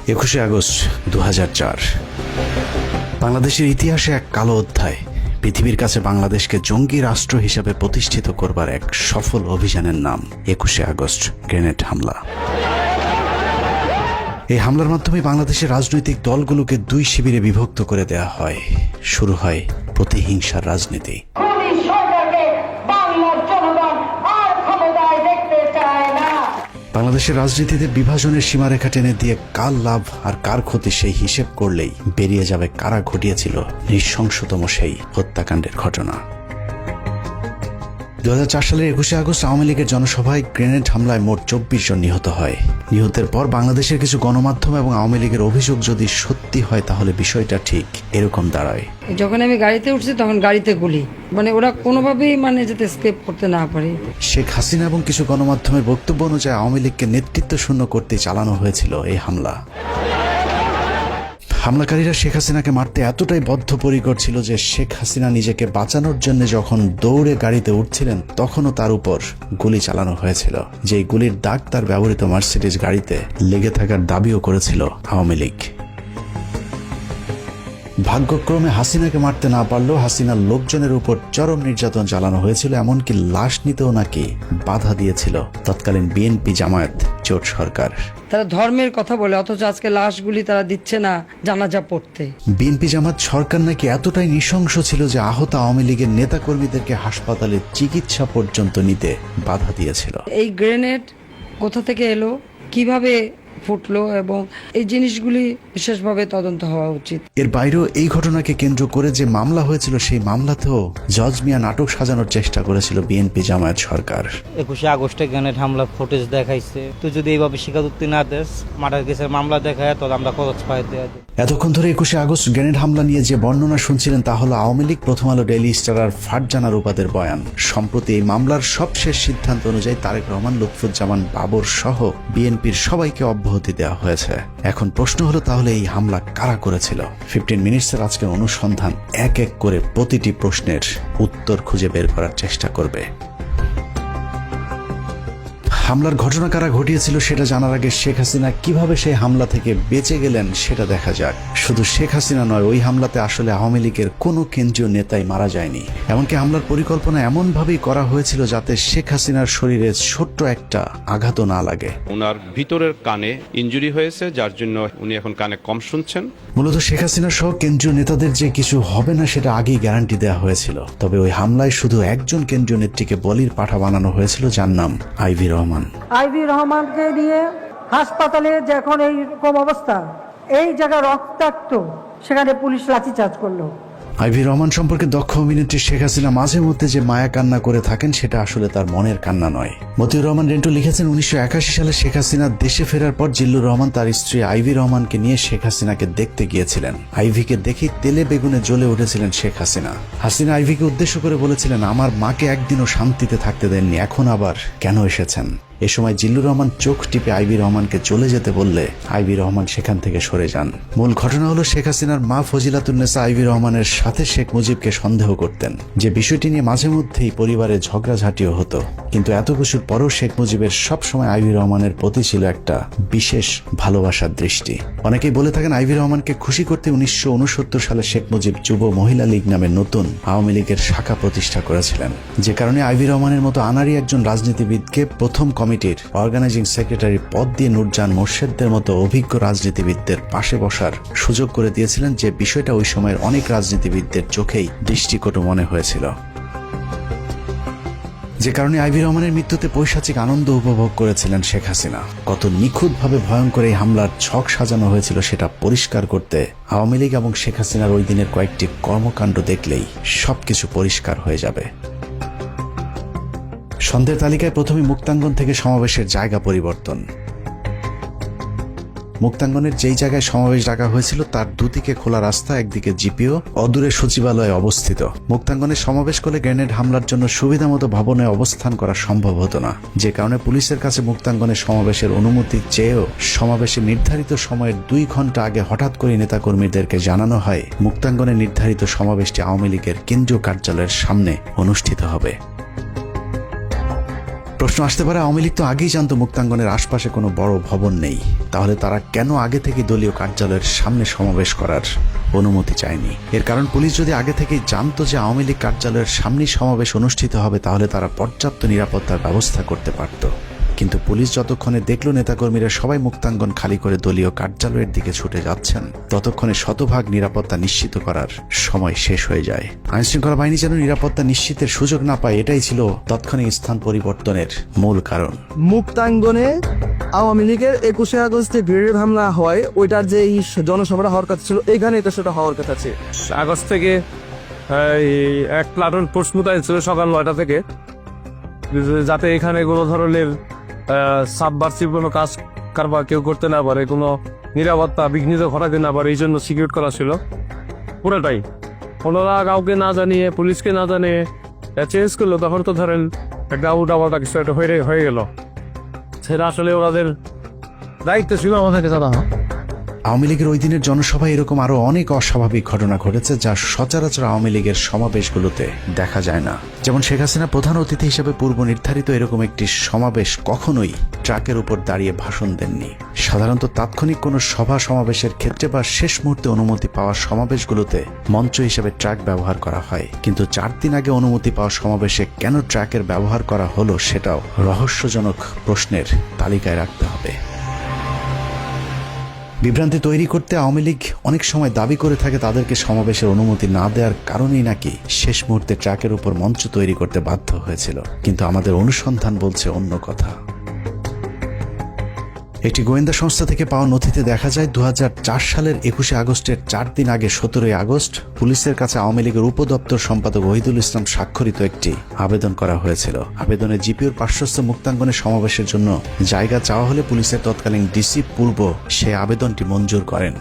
21শে August 2004। বাংলাদেশের ইতিহাসে এক কালো অধ্যায়। পৃথিবীর কাছে বাংলাদেশকে জঙ্গি রাষ্ট্র হিসেবে প্রতিষ্ঠিত করবার এক সফল অভিযানের নাম 21শে আগস্ট গ্রেনেড হামলা। এই হামলার মাধ্যমে বাংলাদেশের রাজনৈতিক দলগুলোকে দুই শিবিরে বিভক্ত করে দেয়া হয়। শুরু হয় প্রতিহিংসার রাজনীতি। বাংলাদেশের রাজনীতিতে বিভাজনের সীমারেখা টেনে দিয়ে কার লাভ আর কার ক্ষতি সেই হিসেব করলেই বেরিয়ে যাবে কারা ঘটিয়েছিল নৃশংসতম সেই হত্যাকাণ্ডের ঘটনা। 2004 সালের 21শে আগস্ট আওয়ামী লীগের জনসভায় গ্রেনেড হামলায় মোট 24 জন নিহত হয়। নিহতের পর বাংলাদেশের কিছু গণমাধ্যম এবং আওয়ামী লীগের অভিযোগ যদি সত্যি হয় তাহলে বিষয়টা ঠিক এরকম দাঁড়ায়। যখন আমি গাড়িতে উঠছি তখন গাড়িতে গুলি, ওরা কোনোভাবেই যাতে স্কেপ করতে না পারে। শেখ হাসিনা এবং কিছু গণমাধ্যমের বক্তব্য অনুযায়ী আওয়ামী লীগকে নেতৃত্ব শূন্য করতে চালানো হয়েছিল এই হামলা। হামলাকারীরা শেখ হাসিনাকে মারতে এতটাই বদ্ধপরিকর ছিল যে শেখ হাসিনা নিজেকে বাঁচানোর জন্য যখন দৌড়ে গাড়িতে উঠছিলেন তখনও তার উপর গুলি চালানো হয়েছিল। যেই গুলির দাগ তার ব্যবহৃত মার্সিডিজ গাড়িতে লেগে থাকার দাবিও করেছিল আওয়ামী লীগ। ভাগ্যক্রমে হাসিনাকে মারতে না পারলেও হাসিনার লোকজনের উপর চরম নির্যাতন চালানো হয়েছিল, এমনকি লাশ নিতেও নাকি বাধা দিয়েছিল তৎকালীন বিএনপি জামায়াত জোট সরকার। তারা ধর্মের কথা বলে অথচ আজকে লাশগুলি তারা দিচ্ছে না জানাজা পড়তে। বিএনপি জামাত সরকার নাকি এতটাই নৃশংস ছিল যে আহত আওয়ামী লীগের নেতাকর্মীদেরকে হাসপাতালে চিকিৎসা পর্যন্ত নিতে বাধা দিয়েছিল। এই গ্রেনেড কোথা থেকে এলো, কিভাবে ফুটলো, এবং এই জিনিসগুলি বিশেষভাবে তদন্ত হওয়া উচিত। এর বাইরেও এই ঘটনাকে কেন্দ্র করে যে মামলা হয়েছিল সেই মামলাতেও জজ মিয়া নাটক সাজানোর চেষ্টা করেছিল বিএনপি জামায়াত সরকার। 21শে আগস্টে গ্রেনেড হামলা ফুটেজ দেখাইছে, তো যদি এইভাবে স্বীকারোক্তি না দেস মার্ডার কেসের মামলা দেখায় তাহলে আমরা খরচ পাই দেওয়া। এতক্ষণ ধরে 21শে আগস্ট গ্রেনেড হামলা নিয়ে যে বর্ণনা শুনছিলেন তা হলো আওয়ামী লীগ, প্রথম আলো, ডেইলি স্টার আর ফারজানা রূপাদের বয়ান। সম্প্রতি এই মামলার সবশেষ সিদ্ধান্ত অনুযায়ী তারেক রহমান, লুৎফুজ্জামান বাবর সহ বিএনপির সবাইকে অব্যাহতি দেওয়া হয়েছে। এখন প্রশ্ন হলো তাহলে এই হামলা কারা করেছিল? 15 মিনিটসের আজকের অনুসন্ধান এক এক করে প্রতিটি প্রশ্নের উত্তর খুঁজে বের করার চেষ্টা করবে। হামলার ঘটনা কারা ঘটিয়েছিল সেটা জানার আগে শেখ হাসিনা কিভাবে সেই হামলা থেকে বেঁচে গেলেন সেটা দেখা যাক। শুধু শেখ হাসিনা নয়, ওই হামলাতে আসলে আওয়ামী লীগের কোনো কেন্দ্রীয় নেতাই মারা যায়নি। এমনকি হামলার পরিকল্পনা এমনভাবেই করা হয়েছিল যাতে শেখ হাসিনার শরীরে ছোট্ট একটা আঘাতও না লাগে। ওনার ভিতরের কানে ইনজুরি হয়েছে, যার জন্য উনি এখন কানে কম শুনছেন। মূলত শেখ হাসিনা সহ কেন্দ্রীয় নেতাদের যে কিছু হবে না সেটা আগেই গ্যারান্টি দেওয়া হয়েছিল। তবে ওই হামলায় শুধু একজন কেন্দ্রীয় নেত্রীকে বলির পাঠা বানানো হয়েছিল, যার নাম আইভি রহমান। আইভি রহমানকে নিয়ে হাসপাতালে যখন এইরকম অবস্থা, এই জায়গা রক্তাক্ত, সেখানে পুলিশ লাঠিচার্জ করলো। আইভি রহমান সম্পর্কে দক্ষ অভিনেত্রী শেখ হাসিনা মাঝে মধ্যে যে মায়া কান্না করে থাকেন সেটা আসলে তার মনের কান্না নয়। মতিউর রহমান রেন্টু লিখেছেন, 1981 সালে শেখ হাসিনা দেশে ফেরার পর জিল্লুর রহমান তার স্ত্রী আইভি রহমানকে নিয়ে শেখ হাসিনাকে দেখতে গিয়েছিলেন। আইভিকে দেখে তেলে বেগুনে জ্বলে উঠেছিলেন শেখ হাসিনা। হাসিনা আইভিকে উদ্দেশ্য করে বলেছিলেন, আমার মাকে একদিনও শান্তিতে থাকতে দেননি, এখন আবার কেন এসেছেন? এ সময় জিল্লুর রহমান চোখ টিপে আইভি রহমানকে চলে যেতে বললে আইভি রহমান সেখান থেকে সরে যান। মূল ঘটনা হলো শেখ হাসিনার মা ফজিলাতুন্নেসা আইভি রহমানের সাথে শেখ মুজিবকে সন্দেহ করতেন, যে বিষয়টি নিয়ে মাঝে মধ্যেই পরিবারে ঝগড়াঝাটিও হতো। কিন্তু এত কিছুর পরও শেখ মুজিবের সবসময় আইভি রহমানের প্রতি ছিল একটা বিশেষ ভালোবাসার দৃষ্টি। অনেকেই বলে থাকেন আইভি রহমানকে খুশি করতে 1969 সালে শেখ মুজিব যুব মহিলা লীগ নামে নতুন আওয়ামী লীগের শাখা প্রতিষ্ঠা করেছিলেন, যে কারণে আইভি রহমানের মতো আনাড়ি একজন রাজনীতিবিদকে প্রথম কমিটির অর্গানাইজিং সেক্রেটারি পদ দিয়ে নূরজাহান মোর্শেদদের মতো অভিজ্ঞ রাজনীতিবিদদের পাশে বসার সুযোগ করে দিয়েছিলেন, যে বিষয়টা ওই সময়ের অনেক রাজনীতিবিদদের চোখেই দৃষ্টিকটু মনে হয়েছিল। যে কারণে আইভি রহমানের মৃত্যুতে পৈশাচিক আনন্দ উপভোগ করেছিলেন শেখ হাসিনা। কত নিখুঁতভাবে ভয়ঙ্কর এই হামলার ছক সাজানো হয়েছিল সেটা পরিষ্কার করতে আওয়ামী লীগ এবং শেখ হাসিনার ওই দিনের কয়েকটি কর্মকাণ্ড দেখলেই সবকিছু পরিষ্কার হয়ে যাবে। সন্ধ্যের তালিকায় প্রথমে মুক্তাঙ্গন থেকে সমাবেশের জায়গা পরিবর্তন। মুক্তাঙ্গনের যেই জায়গায় সমাবেশ ডাকা হয়েছিল তার দুদিকে খোলা রাস্তা, একদিকে জিপিও, অদূরে সচিবালয় অবস্থিত। মুক্তাঙ্গনের সমাবেশ করলে গ্রেনেড হামলার জন্য সুবিধামতো ভবনে অবস্থান করা সম্ভব হতো না, যে কারণে পুলিশের কাছে মুক্তাঙ্গনের সমাবেশের অনুমতি চেয়েও সমাবেশের নির্ধারিত সময়ের 2 ঘন্টা আগে হঠাৎ করে নেতাকর্মীদেরকে জানানো হয় মুক্তাঙ্গনের নির্ধারিত সমাবেশটি আওয়ামী লীগের কেন্দ্রীয় কার্যালয়ের সামনে অনুষ্ঠিত হবে। প্রশ্ন আসতে পারে, আওয়ামী লীগ তো আগেই জানতো মুক্তাঙ্গনের আশপাশে কোনো বড় ভবন নেই, তাহলে তারা কেন আগে থেকে দলীয় কার্যালয়ের সামনে সমাবেশ করার অনুমতি চায়নি? এর কারণ পুলিশ যদি আগে থেকেই জানতো যে আওয়ামী লীগ কার্যালয়ের সামনেই সমাবেশ অনুষ্ঠিত হবে, তাহলে তারা পর্যাপ্ত নিরাপত্তার ব্যবস্থা করতে পারত। কিন্তু পুলিশ যতক্ষণে দেখলো নেতাকর্মীরা সবাই মুক্তাঙ্গন খালি করে দলীয় কার্যালয়ের দিকে ছুটে যাচ্ছেন, ততক্ষণে শতভাগ নিরাপত্তা নিশ্চিত করার সময় শেষ হয়ে যায়। আইনশৃঙ্খলা বাহিনী যেন নিরাপত্তা নিশ্চিতের সুযোগ না পায়, এটাই ছিল তাৎক্ষণিক স্থান পরিবর্তনের মূল কারণ। মুক্তাঙ্গনে আওয়ামী লীগের 21শে আগস্টে গ্রেনেড হামলা হয়, ওইটার যে এই জনসভাটা হওয়ার কথা ছিল, এইখানে এটা সেটা হওয়ার কথা ছিল। আগস্ট থেকে এক প্লাটুন ফোর্স মোতায়েন ছিল সকাল 9টা থেকে, যাতে এখানে কোনো ধরনের সাবভার্সিভ কোনো কাজ কারবার কেউ করতে না পারে, কোনো নিরাপত্তা বিঘ্নিত ঘটাতে না পারে, এই জন্য সিকিউর করা ছিল পুরোটাই। ওনারা কাউকে না জানিয়ে, পুলিশকে না জানিয়ে চেঞ্জ করলো, তখন তো ধরেন একটা উল্টাপাল্টা কিছু একটা হয়ে গেল। সেটা আসলে ওনাদের দায়িত্ব ছিল আমাদেরকে জানানো। আওয়ামী লীগের ওই দিনের জনসভায় এরকম আরো অনেক অস্বাভাবিক ঘটনা ঘটেছে, যা সচরাচর আওয়ামী লীগের সমাবেশগুলোতে দেখা যায় না। যেমন শেখ হাসিনা প্রধান অতিথি হিসেবে পূর্ব নির্ধারিত এরকম একটি সমাবেশ কখনোই ট্রাকের উপর দাঁড়িয়ে ভাষণ দেননি। সাধারণত তাৎক্ষণিক কোনো সভা সমাবেশের ক্ষেত্রে বা শেষ মুহূর্তে অনুমতি পাওয়া সমাবেশগুলোতে মঞ্চ হিসেবে ট্রাক ব্যবহার করা হয়, কিন্তু 4 দিন আগে অনুমতি পাওয়া সমাবেশে কেন ট্রাকের ব্যবহার করা হলো সেটাও রহস্যজনক প্রশ্নের তালিকায় রাখতে হবে। বিভ্রান্তি তৈরি করতে আওয়ামী লীগ অনেক সময় দাবি করে থাকে তাদেরকে সমাবেশের অনুমতি না দেওয়ার কারণেই নাকি শেষ মুহূর্তে ট্রাকের উপর মঞ্চ তৈরি করতে বাধ্য হয়েছিল, কিন্তু আমাদের অনুসন্ধান বলছে অন্য কথা। একটি গোয়েন্দা সংস্থা থেকে পাওয়া নথিতে দেখা যায় 2004 সালের 21শে আগস্টের 4 দিন আগে 17ই আগস্ট পুলিশের কাছে আওয়ামী লীগের উপদপ্তর সম্পাদক ওহিদুল ইসলাম স্বাক্ষরিত একটি আবেদন করা হয়েছিল। আবেদনে জিপিওর পার্শ্বস্থ মুক্তাঙ্গনে সমাবেশের জন্য জায়গা চাওয়া হলে পুলিশের তৎকালীন ডিসি পূর্ব সে আবেদনটি মঞ্জুর করেন।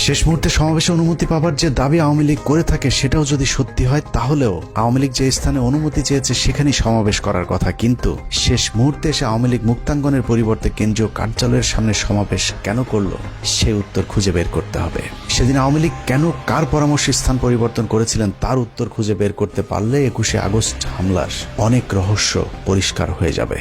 শেষ মুহূর্তে সমাবেশে অনুমতি পাবার যে দাবি আওয়ামী লীগ করে থাকে, সেটাও যদি সত্যি হয়, তাহলেও আওয়ামী লীগ যে স্থানে অনুমতি চেয়েছে সেখানেই সমাবেশ করার কথা, কিন্তু শেষ মুহূর্তে এসে আওয়ামী লীগ মুক্তাঙ্গনের পরিবর্তে কেন্দ্রীয় কার্যালয়ের সামনে সমাবেশ কেন করলো, সে উত্তর খুঁজে বের করতে হবে। সেদিন আওয়ামী লীগ কেন কার পরামর্শে স্থান পরিবর্তন করেছিলেন তার উত্তর খুঁজে বের করতে পারলে 21শে আগস্ট হামলার অনেক রহস্য পরিষ্কার হয়ে যাবে।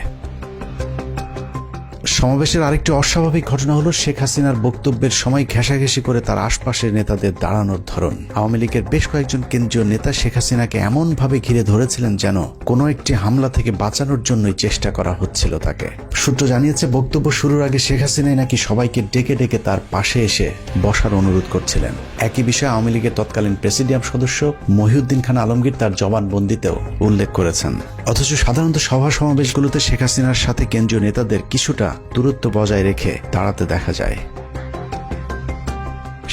সমাবেশের আরেকটি অস্বাভাবিক ঘটনা হলো শেখ হাসিনার বক্তব্যের সময় ঘেঁষাঘেঁষি করে তার আশপাশের নেতাদের দাঁড়ানোর ধরন। আওয়ামী লীগের বেশ কয়েকজন কেন্দ্রীয় নেতা শেখ হাসিনাকে এমনভাবে ঘিরে ধরেছিলেন যেন কোনো একটি হামলা থেকে বাঁচানোর জন্যই চেষ্টা করা হচ্ছিল তাকে। সূত্র জানিয়েছে, বক্তব্য শুরুর আগে শেখ হাসিনাই নাকি সবাইকে ডেকে ডেকে তার পাশে এসে বসার অনুরোধ করছিলেন। একই বিষয়ে আওয়ামী লীগের তৎকালীন প্রেসিডিয়াম সদস্য মহিউদ্দিন খান আলমগীর তার জবানবন্দিতেও উল্লেখ করেছেন। অথচ সাধারণত সভা সমাবেশগুলোতে শেখ হাসিনার সাথে কেন্দ্রীয় নেতাদের কিছুটা দূরত্ব বজায় রেখে দাঁড়াতে দেখা যায়।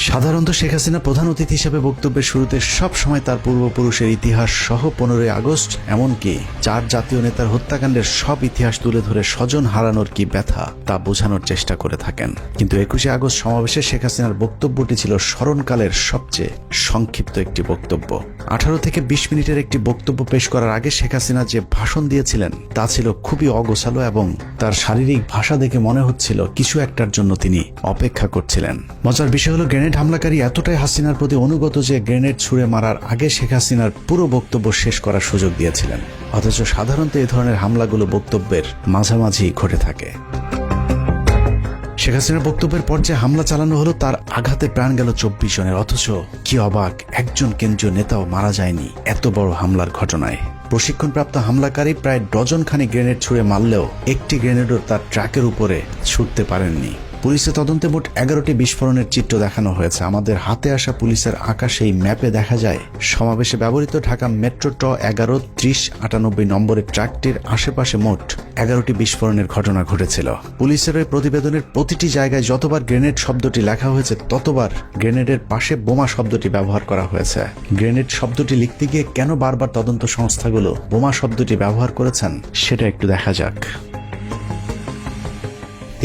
সাধারণত শেখ হাসিনা প্রধান অতিথি হিসেবে বক্তব্যের শুরুতে সব সময় তার পূর্বপুরুষের ইতিহাস সহ 15ই আগস্ট এমনকি 4 জাতীয় নেতার হত্যাকাণ্ডের সব ইতিহাস তুলে ধরে স্বজন হারানোর কি ব্যথা তা বোঝানোর চেষ্টা করে থাকেন। কিন্তু 21শে আগস্ট সমাবেশে শেখ হাসিনার বক্তব্যটি ছিল স্মরণকালের সবচেয়ে সংক্ষিপ্ত একটি বক্তব্য। 18 থেকে 20 মিনিটের একটি বক্তব্য পেশ করার আগে শেখ হাসিনা যে ভাষণ দিয়েছিলেন তা ছিল খুবই অগোছালো এবং তার শারীরিক ভাষা দেখে মনে হচ্ছিল কিছু একটার জন্য তিনি অপেক্ষা করছিলেন। মজার বিষয় হলো, গ্রেনেড হামলাকারী এতটাই হাসিনার প্রতি অনুগত যে গ্রেনেড ছুঁড়ে মারার আগে শেখ হাসিনার পুরো বক্তব্য শেষ করার সুযোগ দিয়েছিলেন। অথচ সাধারণত এই ধরনের হামলাগুলো বক্তব্যের মাঝামাঝি ঘটে থাকে। শেখ হাসিনার বক্তব্যের পর যে হামলা চালানো হলো তার আঘাতে প্রাণ গেল 24 জনের, অথচ কি অবাক, একজন কেন্দ্রীয় নেতাও মারা যায়নি এত বড় হামলার ঘটনায়। প্রশিক্ষণপ্রাপ্ত হামলাকারী প্রায় ডজনখানি গ্রেনেড ছুঁড়ে মারলেও একটি গ্রেনেডও তার ট্রাকের উপরে ছুটতে পারেননি। পুলিশের তদন্তে মোট 11টি বিস্ফোরণের চিত্র দেখানো হয়েছে। আমাদের হাতে আসা পুলিশের আঁকা সেই ম্যাপে দেখা যায় সমাবেশে ব্যবহৃত ঢাকা মেট্রো ট 11-30-98 নম্বরের ট্রাকটির আশেপাশে মোট 11টি বিস্ফোরণের ঘটনা ঘটেছিল। পুলিশের ওই প্রতিবেদনের প্রতিটি জায়গায় যতবার গ্রেনেড শব্দটি লেখা হয়েছে ততবার গ্রেনেডের পাশে বোমা শব্দটি ব্যবহার করা হয়েছে। গ্রেনেড শব্দটি লিখতে গিয়ে কেন বারবার তদন্ত সংস্থাগুলো বোমা শব্দটি ব্যবহার করেছেন সেটা একটু দেখা যাক।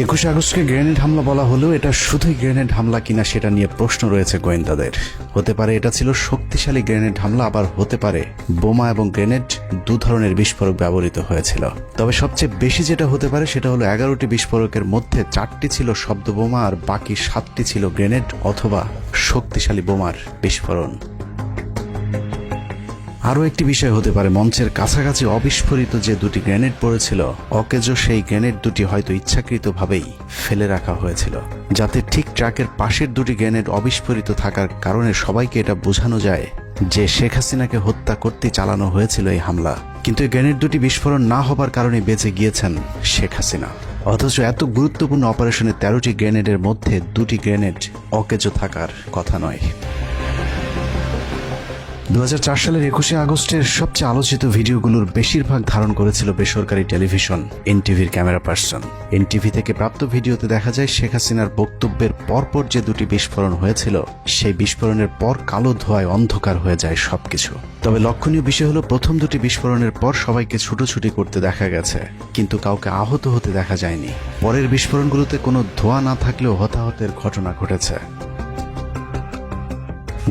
21শে আগস্টকে গ্রেনেড হামলা বলা হলেও এটা শুধুই গ্রেনেড হামলা কিনা সেটা নিয়ে প্রশ্ন রয়েছে গোয়েন্দাদের। হতে পারে এটা ছিল শক্তিশালী গ্রেনেড হামলা, আবার হতে পারে বোমা এবং গ্রেনেড দু ধরনের বিস্ফোরক ব্যবহৃত হয়েছিল। তবে সবচেয়ে বেশি যেটা হতে পারে সেটা হলো 11টি বিস্ফোরকের মধ্যে 4টি ছিল শব্দ বোমা আর বাকি 7টি ছিল গ্রেনেড অথবা শক্তিশালী বোমার বিস্ফোরণ। আরও একটি বিষয় হতে পারে, মঞ্চের কাছাকাছি অবিস্ফোরিত যে দুটি গ্রেনেড পড়েছিল, অকেজো সেই গ্রেনেড দুটি হয়তো ইচ্ছাকৃতভাবেই ফেলে রাখা হয়েছিল, যাতে ঠিক ট্রাকের পাশের দুটি গ্রেনেড অবিস্ফোরিত থাকার কারণে সবাইকে এটা বোঝানো যায় যে শেখ হাসিনাকে হত্যা করতে চালানো হয়েছিল এই হামলা। কিন্তু এই গ্রেনেড দুটি বিস্ফোরণ না হবার কারণে বেঁচে গিয়েছেন শেখ হাসিনা। অথচ এত গুরুত্বপূর্ণ অপারেশনে 13টি গ্রেনেডের মধ্যে 2টি গ্রেনেড অকেজো থাকার কথা নয়। 2004 সালের 21শে আগস্টের সবচেয়ে আলোচিত ভিডিওগুলোর বেশিরভাগ ধারণ করেছিল বেসরকারি টেলিভিশন এনটিভির ক্যামেরা পার্সন। এনটিভি থেকে প্রাপ্ত ভিডিওতে দেখা যায় শেখ হাসিনার বক্তব্যের পরপর যে দুটি বিস্ফোরণ হয়েছিল, সেই বিস্ফোরণের পর কালো ধোঁয়ায় অন্ধকার হয়ে যায় সবকিছু। তবে লক্ষণীয় বিষয় হলো, প্রথম দুটি বিস্ফোরণের পর সবাইকে ছুটোছুটি করতে দেখা গেছে, কিন্তু কাউকে আহত হতে দেখা যায়নি। পরের বিস্ফোরণগুলোতে কোনো ধোঁয়া না থাকলেও হতাহতের ঘটনা ঘটেছে।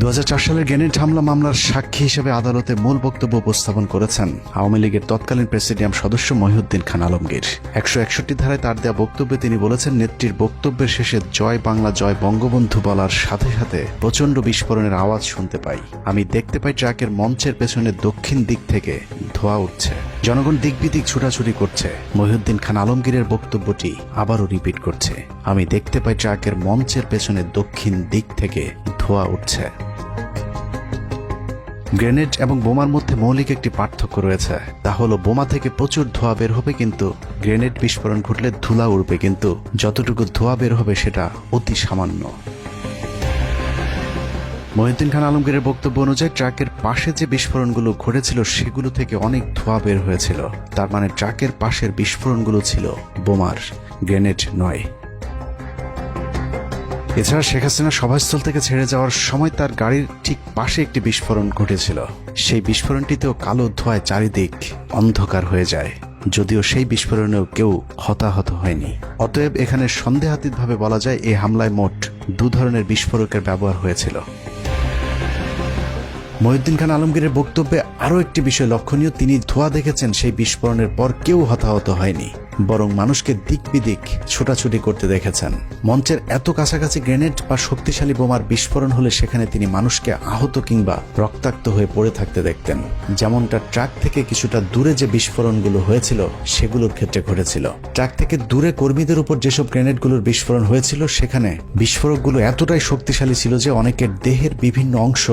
2004 সালের গ্রেনেড হামলা মামলার সাক্ষী হিসেবে আদালতে মূল বক্তব্য উপস্থাপন করেছেন আওয়ামী লীগের তৎকালীন প্রেসিডিয়াম সদস্য মহিউদ্দিন খান আলমগীর। 161 ধারায় তার দেয়া বক্তব্যে তিনি বলেছেন, নেত্রীর বক্তব্যের শেষে জয় বাংলা জয় বঙ্গবন্ধু বলার সাথে সাথে প্রচণ্ড বিস্ফোরণের আওয়াজ শুনতে পাই। আমি দেখতে পাই ট্রাকের মঞ্চের পেছনে দক্ষিণ দিক থেকে ধোঁয়া উঠছে, জনগণ দিক বিদিক ছুটাছুটি করছে। মহিউদ্দিন খান আলমগীরের বক্তব্যটি আবারও রিপিট করছে, আমি দেখতে পাই ট্রাকের মঞ্চের পেছনে দক্ষিণ দিক থেকে ধোঁয়া উঠছে। গ্রেনেড এবং বোমার মধ্যে মৌলিক একটি পার্থক্য রয়েছে, তা হলো বোমা থেকে প্রচুর ধোঁয়া বের হবে, কিন্তু গ্রেনেড বিস্ফোরণ ঘটলে ধুলা উড়বে, কিন্তু যতটুকু ধোঁয়া বের হবে সেটা অতি সামান্য। মহিউদ্দিন খান আলমগীরের বক্তব্য অনুযায়ী ট্রাকের পাশে যে বিস্ফোরণগুলো ঘটেছিল সেগুলো থেকে অনেক ধোঁয়া বের হয়েছিল। তার মানে ট্রাকের পাশের বিস্ফোরণগুলো ছিল বোমার, গ্রেনেড নয়। এছাড়া শেখ হাসিনা সভাস্থল থেকে ছেড়ে যাওয়ার সময় তার গাড়ির ঠিক পাশে একটি বিস্ফোরণ ঘটেছিল। সেই বিস্ফোরণটিতেও কালো ধোঁয়ায় চারিদিক অন্ধকার হয়ে যায়, যদিও সেই বিস্ফোরণেও কেউ হতাহত হয়নি। অতএব এখানে সন্দেহাতীতভাবে বলা যায় এই হামলায় মোট 2 ধরনের বিস্ফোরকের ব্যবহার হয়েছিল। মহিউদ্দিন খান আলমগীরের বক্তব্যে আরও একটি বিষয় লক্ষণীয়, তিনি ধোঁয়া দেখেছেন সেই বিস্ফোরণের পর কেউ হতাহত হয়নি, বরং মানুষকে দিক বিদিক ছোটাছুটি করতে দেখেছেন। মঞ্চের এত কাছাকাছি গ্রেনেড বা শক্তিশালী বোমার বিস্ফোরণ হলে সেখানে তিনি মানুষকে আহত কিংবা রক্তাক্ত হয়ে পড়ে থাকতে দেখতেন, যেমনটা ট্রাক থেকে কিছুটা দূরে যে বিস্ফোরণগুলো হয়েছিল সেগুলোর ক্ষেত্রে ঘটেছিল। ট্রাক থেকে দূরে কর্মীদের উপর যেসব গ্রেনেডগুলোর বিস্ফোরণ হয়েছিল, সেখানে বিস্ফোরকগুলো এতটাই শক্তিশালী ছিল যে অনেকের দেহের বিভিন্ন অংশ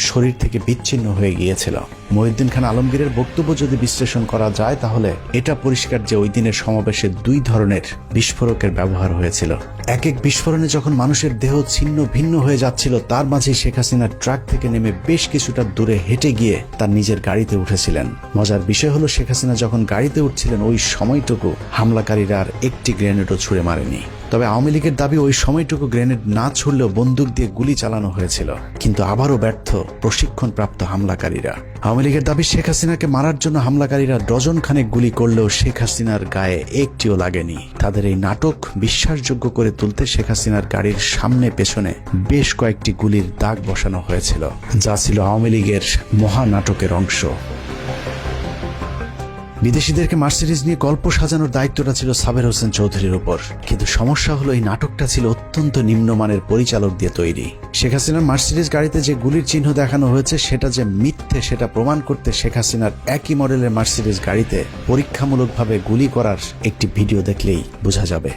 শরীর থেকে বিচ্ছিন্ন হয়ে গিয়েছিল। মহিউদ্দিন খান আলমগীরের বক্তব্য যদি বিশ্লেষণ করা যায়, তাহলে এটা পরিষ্কার যে ওই দিনের সমাবেশে 2 ধরনের বিস্ফোরকের ব্যবহার হয়েছিল। এক বিস্ফোরণে যখন মানুষের দেহ ছিন্ন ভিন্ন হয়ে যাচ্ছিল, তার মাঝে শেখ হাসিনা ট্রাক থেকে নেমে বেশ কিছুটা দূরে হেঁটে গিয়ে তার নিজের গাড়িতে উঠেছিলেন। মজার বিষয় হলো, শেখ হাসিনা যখন গাড়িতে উঠছিলেন ওই সময়টুকু হামলাকারীরা আর একটি গ্রেনেডও ছুঁড়ে মারেনি। তবে আওয়ামী লীগের দাবি ওই সময়টুকু গ্রেনেড না ছুড়লেও বন্দুক দিয়ে গুলি চালানো হয়েছিল, কিন্তু আবারও ব্যর্থ প্রশিক্ষণপ্রাপ্ত হামলাকারীরা। আওয়ামী লীগের দাবি, শেখ হাসিনাকে মারার জন্য হামলাকারীরা ডজন খানেক গুলি করলেও শেখ হাসিনার গায়ে একটিও লাগেনি। তাদের এই নাটক বিশ্বাসযোগ্য করে তুলতে শেখ হাসিনার গাড়ির সামনে পেছনে বেশ কয়েকটি গুলির দাগ বসানো হয়েছিল, যা ছিল আওয়ামী লীগের মহানাটকের অংশ। বিদেশিদেরকে মার্সিডিজ নিয়ে গল্প সাজানোর দায়িত্বটা ছিল সাবের হোসেন চৌধুরীর উপর, কিন্তু সমস্যা হলো এই নাটকটা ছিল অত্যন্ত নিম্নমানের পরিচালক দিয়ে তৈরি। শেখ হাসিনার মার্সিডিজ গাড়িতে যে গুলির চিহ্ন দেখানো হয়েছে সেটা যে মিথ্যে সেটা প্রমাণ করতে শেখ হাসিনার একই মডেলের মার্সিডিজ গাড়িতে পরীক্ষামূলকভাবে গুলি করার একটি ভিডিও দেখলেই বোঝা যাবে।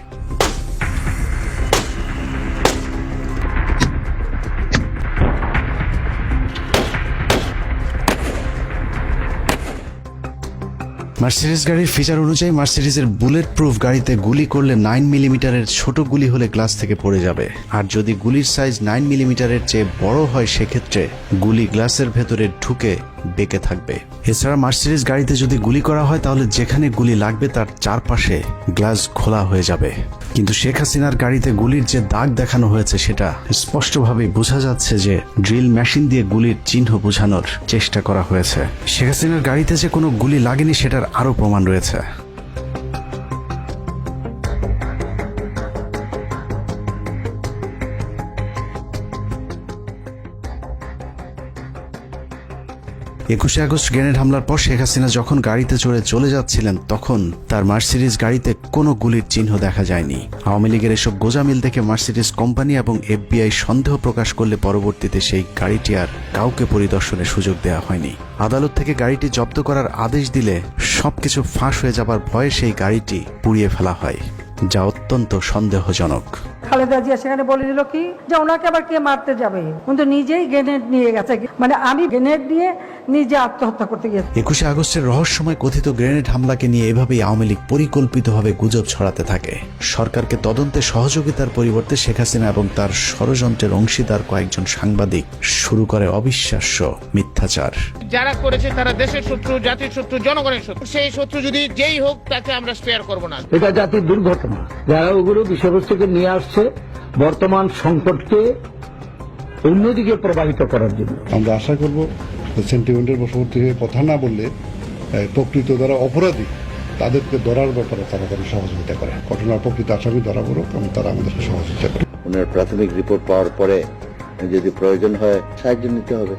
মার্সিডিজ গাড়ির ফিচার অনুযায়ী মার্সিডিজের বুলেট প্রুফ গাড়িতে গুলি করলে 9 মিলিমিটারের ছোট গুলি হলে গ্লাস থেকে পড়ে যাবে, আর যদি গুলির সাইজ 9 মিলিমিটারের চেয়ে বড় হয় সেক্ষেত্রে গুলি গ্লাসের ভেতরে ঢুকে বেঁকে থাকবে। এছাড়া মার্সিডিজ গাড়িতে যদি গুলি করা হয় তাহলে যেখানে গুলি লাগবে তার চারপাশে গ্লাস খোলা হয়ে যাবে। কিন্তু শেখ হাসিনার গাড়িতে গুলির যে দাগ দেখানো হয়েছে সেটা স্পষ্টভাবে বোঝা যাচ্ছে যে ড্রিল মেশিন দিয়ে গুলির চিহ্ন বোঝানোর চেষ্টা করা হয়েছে। শেখ হাসিনার গাড়িতে যে কোনো গুলি লাগেনি সেটার আরও প্রমাণ রয়েছে। একুশে আগস্ট গ্রেনেড হামলার পর শেখ হাসিনা যখন গাড়িতে চড়ে চলে যাচ্ছিলেন, তখন তার মার্সিডিজ গাড়িতে কোনো গুলির চিহ্ন দেখা যায়নি। আওয়ামী লীগের এসব গোজামিল দেখে মার্সিডিজ কোম্পানি এবং FBI সন্দেহ প্রকাশ করলে পরবর্তীতে সেই গাড়িটি আর কাউকে পরিদর্শনের সুযোগ দেওয়া হয়নি। আদালত থেকে গাড়িটি জব্দ করার আদেশ দিলে সবকিছু ফাঁস হয়ে যাবার ভয়ে সেই গাড়িটি পুড়িয়ে ফেলা হয়, যা অত্যন্ত সন্দেহজনক। খালেদা জিয়া সেখানে বলে দিল কি যে ওনাকে আবার কে মারতে যাবে, কিন্তু নিজেই গ্রেনেড নিয়ে গেছে, মানে আমি গ্রেনেড নিয়ে নিজে আত্মহত্যা করতে গিয়েছি। 21শে আগস্টের রহস্যময় কথিত গ্রেনেড হামলাকে নিয়ে এভাবেই আওয়ামী লীগ পরিকল্পিতভাবে গুজব ছড়াতে থাকে। সরকারকে তদন্তে সহযোগিতার পরিবর্তে শেখ হাসিনা এবং তার ষড়যন্ত্রের অংশীদার কয়েকজন সাংবাদিক শুরু করে অবিশ্বাস্য মিথ্যাচার। যারা করেছে তারা দেশের শত্রু, জাতির শত্রু, জনগণের শত্রু। সেই শত্রু যদি যেই হোক তাকে আমরা স্পেয়ার করব না। এটা জাতির দুর্ঘটনা। যারা ওগুলো বিষয়বস্তুকে নিয়ে আসছে বর্তমান সংকটকে অন্যদিকে প্রবাহিত করার জন্য। আমরা আশা করব সেন্টিমেন্টের বশবর্তী হয়ে কথা না বললে প্রকৃত যারা অপরাধী তাদেরকে ধরার ব্যাপারে তারা যেন সহযোগিতা করে, ঘটনার প্রকৃত আসামি ধরা পড়ুক এবং তারা আমাদেরকে সহযোগিতা করে। ওনার প্রাথমিক রিপোর্ট পাওয়ার পরে যদি প্রয়োজন হয় সাহায্য নিতে হবে।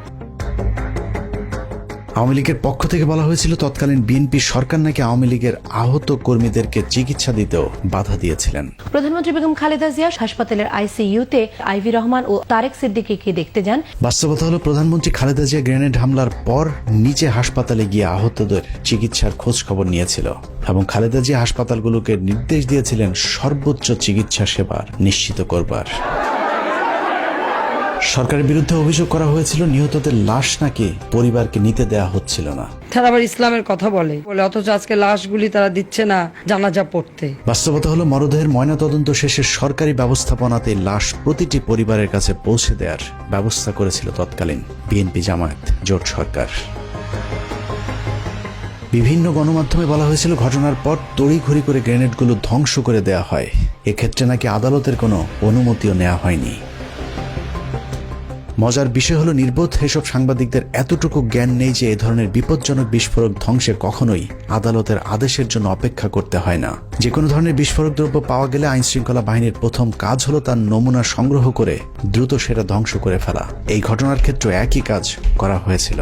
আওয়ামী লীগের পক্ষ থেকে বলা হয়েছিল তৎকালীন বিএনপি সরকার নাকি আওয়ামী লীগের আহত কর্মীদেরকে চিকিৎসা দিতেও বাধা দিয়েছিলেন। প্রধানমন্ত্রী বেগম খালেদা জিয়া হাসপাতালের আইসিইউতে আইভি রহমান ও তারেক সিদ্দিকীকে দেখতে যান। বাস্তবতা হলো প্রধানমন্ত্রী খালেদা জিয়া গ্রেনেড হামলার পর নিজে হাসপাতালে গিয়ে আহতদের চিকিৎসার খোঁজ খবর নিয়েছিল এবং খালেদা জিয়া হাসপাতালগুলোকে নির্দেশ দিয়েছিলেন সর্বোচ্চ চিকিৎসা সেবা নিশ্চিত করবার। সরকারের বিরুদ্ধে অভিযোগ করা হয়েছিল নিহতদের লাশ নাকি পরিবারকে নিতে দেয়া হচ্ছিল না। তারা আবার ইসলামের কথা বলে অথচ আজকে লাশগুলি তারা দিচ্ছে না জানাজা পড়তে। বাস্তবতা হলো মরদেহের ময়নাতদন্ত শেষে সরকারি ব্যবস্থাপনাতে লাশ প্রতিটি পরিবারের কাছে পৌঁছে দেওয়ার ব্যবস্থা করেছিল তৎকালীন বিএনপি জামায়াত জোট সরকার। বিভিন্ন গণমাধ্যমে বলা হয়েছিল ঘটনার পর তড়িঘড়ি করে গ্রেনেডগুলো ধ্বংস করে দেয়া হয়। এক্ষেত্রে নাকি আদালতের কোনো অনুমতিও নেওয়া হয়নি। মজার বিষয় হলো নির্বোধ এসব সাংবাদিকদের এতটুকু জ্ঞান নেই যে এ ধরনের বিপজ্জনক বিস্ফোরক ধ্বংসে কখনোই আদালতের আদেশের জন্য অপেক্ষা করতে হয় না। যে কোনো ধরনের বিস্ফোরক দ্রব্য পাওয়া গেলে আইনশৃঙ্খলা বাহিনীর প্রথম কাজ হলো তার নমুনা সংগ্রহ করে দ্রুত সেটা ধ্বংস করে ফেলা। এই ঘটনার ক্ষেত্রে একই কাজ করা হয়েছিল।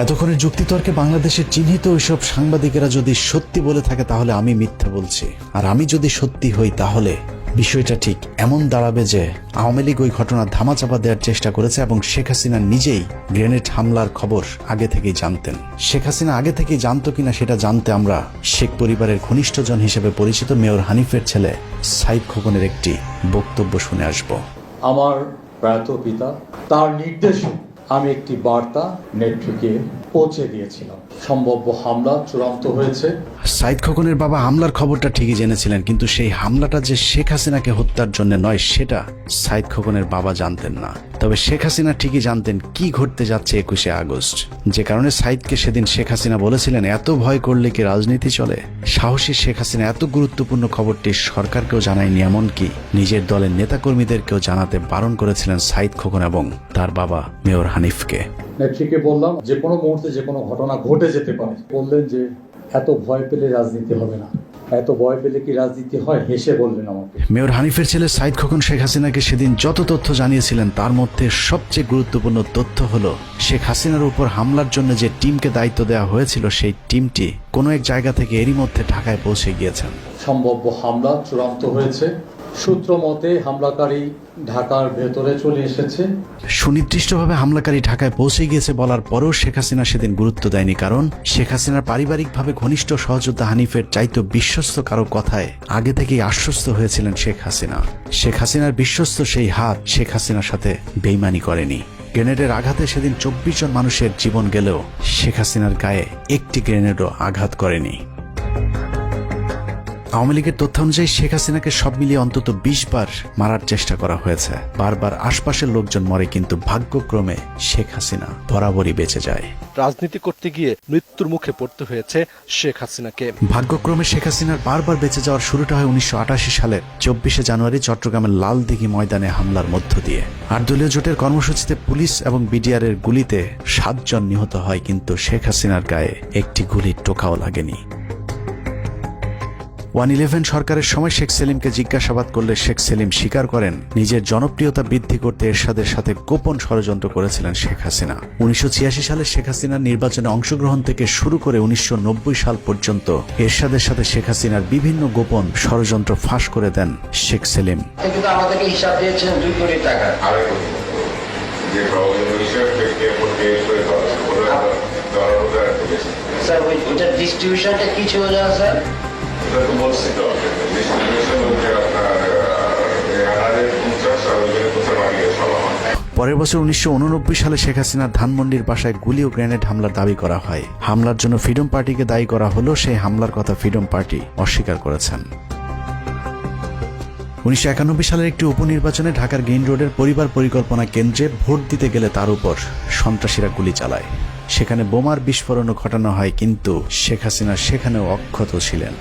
এতক্ষণের যুক্তিতর্কে বাংলাদেশের চিহ্নিত ওইসব সাংবাদিকেরা যদি সত্যি বলে থাকে তাহলে আমি মিথ্যা বলছি, আর আমি যদি সত্যি হই তাহলে বিষয়টা ঠিক এমন দাঁড়াবে যে আওয়ামী লীগ ওই ঘটনা ধামাচাপা দেওয়ার চেষ্টা করেছে এবং শেখ হাসিনা নিজেই গ্রেনেড হামলার খবর আগে থেকেই জানতেন। শেখ হাসিনা আগে থেকেই জানতো কিনা সেটা জানতে আমরা শেখ পরিবারের ঘনিষ্ঠজন হিসেবে পরিচিত মেয়র হানিফের ছেলে সাইদ খোকনের একটি বক্তব্য শুনে আসব। আমার প্রয়াত পিতা তার নির্দেশে আমি একটি বার্তা নেটওয়ার্কে পৌঁছে দিয়েছিলাম। সম্ভাব্য হামলা চূড়ান্ত হয়েছে। সাইদ খোকনের বাবা হামলার খবরটা ঠিকই জেনেছিলেন, কিন্তু সেই হামলাটা যে শেখ হাসিনাকে হত্যার জন্য নয় সেটা সাইদ খোকনের বাবা জানতেন না। তবে শেখ হাসিনা ঠিকই জানতেন কি ঘটতে যাচ্ছে 21শে আগস্ট, যে কারণে সাইদকে সেদিন শেখ হাসিনা বলেছিলেন এত ভয় করলে কি রাজনীতি চলে। সাহসী শেখ হাসিনা এত গুরুত্বপূর্ণ খবরটি সরকারকেও জানায়নি, এমনকি নিজের দলের নেতাকর্মীদেরকেও জানাতে বারণ করেছিলেন সাইদ খোকন এবং তার বাবা মেয়র হানিফকে। নেত্রীকে বললাম যে কোনো মুহূর্তে যে কোনো ঘটনা ঘটে যেতে পারে। বললেন যে এত ভয় পেলে রাজনীতি হবে না। এত ভয় পেলে কি রাজনীতি হয়? হেসে বললেন আমাকে। মেয়র হানিফের ছেলে সাইদ খোকন শেখ হাসিনাকে সেদিন যত তথ্য জানিয়েছিলেন তার মধ্যে সবচেয়ে গুরুত্বপূর্ণ তথ্য হলো শেখ হাসিনার উপর হামলার জন্য যে টিমকে দায়িত্ব দেওয়া হয়েছিল সেই টিমটি কোনো এক জায়গা থেকে এরই মধ্যে ঢাকায় পৌঁছে গিয়েছেন। সম্ভাব্য হামলা চূড়ান্ত হয়েছে। সূত্র মতে হামলাকারী ঢাকার ভেতরে চলে এসেছে। সুনির্দিষ্টভাবে হামলাকারী ঢাকায় পৌঁছে গিয়েছে বলার পরেও শেখ হাসিনা সেদিন গুরুত্ব দেয়নি, কারণ শেখ হাসিনার পারিবারিকভাবে ঘনিষ্ঠ সহযোদ্ধা হানিফের চাইতো বিশ্বস্ত কারো কথায় আগে থেকেই আশ্বস্ত হয়েছিলেন শেখ হাসিনা। শেখ হাসিনার বিশ্বস্ত সেই হাত শেখ হাসিনার সাথে বেইমানি করেনি। গ্রেনেডের আঘাতে সেদিন 24 জন মানুষের জীবন গেলেও শেখ হাসিনার গায়ে একটি গ্রেনেডও আঘাত করেনি। আওয়ামী লীগের তথ্য অনুযায়ী শেখ হাসিনাকে সব মিলিয়ে অন্তত 20 বার মারার চেষ্টা করা হয়েছে। বারবার আশপাশের লোকজন মরে, কিন্তু ভাগ্যক্রমে শেখ হাসিনা বরাবরই বেঁচে যায়। রাজনীতি করতে গিয়ে মৃত্যুর মুখে পড়তে হয়েছে শেখ হাসিনাকে। ভাগ্যক্রমে শেখ হাসিনার বারবার বেঁচে যাওয়ার শুরুটা হয় 1988 সালের 24শে জানুয়ারি চট্টগ্রামের লালদিঘি ময়দানে হামলার মধ্য দিয়ে। 8 দলীয় জোটের কর্মসূচিতে পুলিশ এবং বিডিআরের গুলিতে 7 জন নিহত হয়, কিন্তু শেখ হাসিনার গায়ে একটি গুলির টোকাও লাগেনি। 111 সরকারের সময় শেখ সেলিমকে জিজ্ঞাসাবাদ করলে শেখ সেলিম স্বীকার করেন নিজের জনপ্রিয়তা বৃদ্ধি করতে এরশাদের সাথে গোপন ষড়যন্ত্র করেছিলেন শেখ হাসিনা। 1986 সালে শেখ হাসিনার নির্বাচনে অংশগ্রহণ থেকে শুরু করে 1990 সাল পর্যন্ত এরশাদের সাথে শেখ হাসিনার বিভিন্ন গোপন ষড়যন্ত্র ফাঁস করে দেন শেখ সেলিম। কিন্তু আমাদেরকে হিসাব দিয়েছেন 2 কোটি টাকা। স্যার ওইটার ডিস্ট্রিবিউশনটা কি ছিল জানা স্যার? পরের বছর 1989 সালে শেখ হাসিনার ধানমন্ডির বাসায় গুলি ও গ্রেনেড হামলার দাবি করা হয়। হামলার জন্য ফ্রিডম পার্টিকে দায়ী করা হলো, সেই হামলার কথা ফ্রিডম পার্টি অস্বীকার করেছেন। 1991 সালের একটি উপনির্বাচনে ঢাকার গ্রিন রোডের পরিবার পরিকল্পনা কেন্দ্রে ভোট দিতে গেলে তার উপর সন্ত্রাসীরা গুলি চালায়। সেখানে বোমার বিস্ফোরণও ঘটানো হয়, কিন্তু শেখ হাসিনা সেখানেও অক্ষত ছিলেন।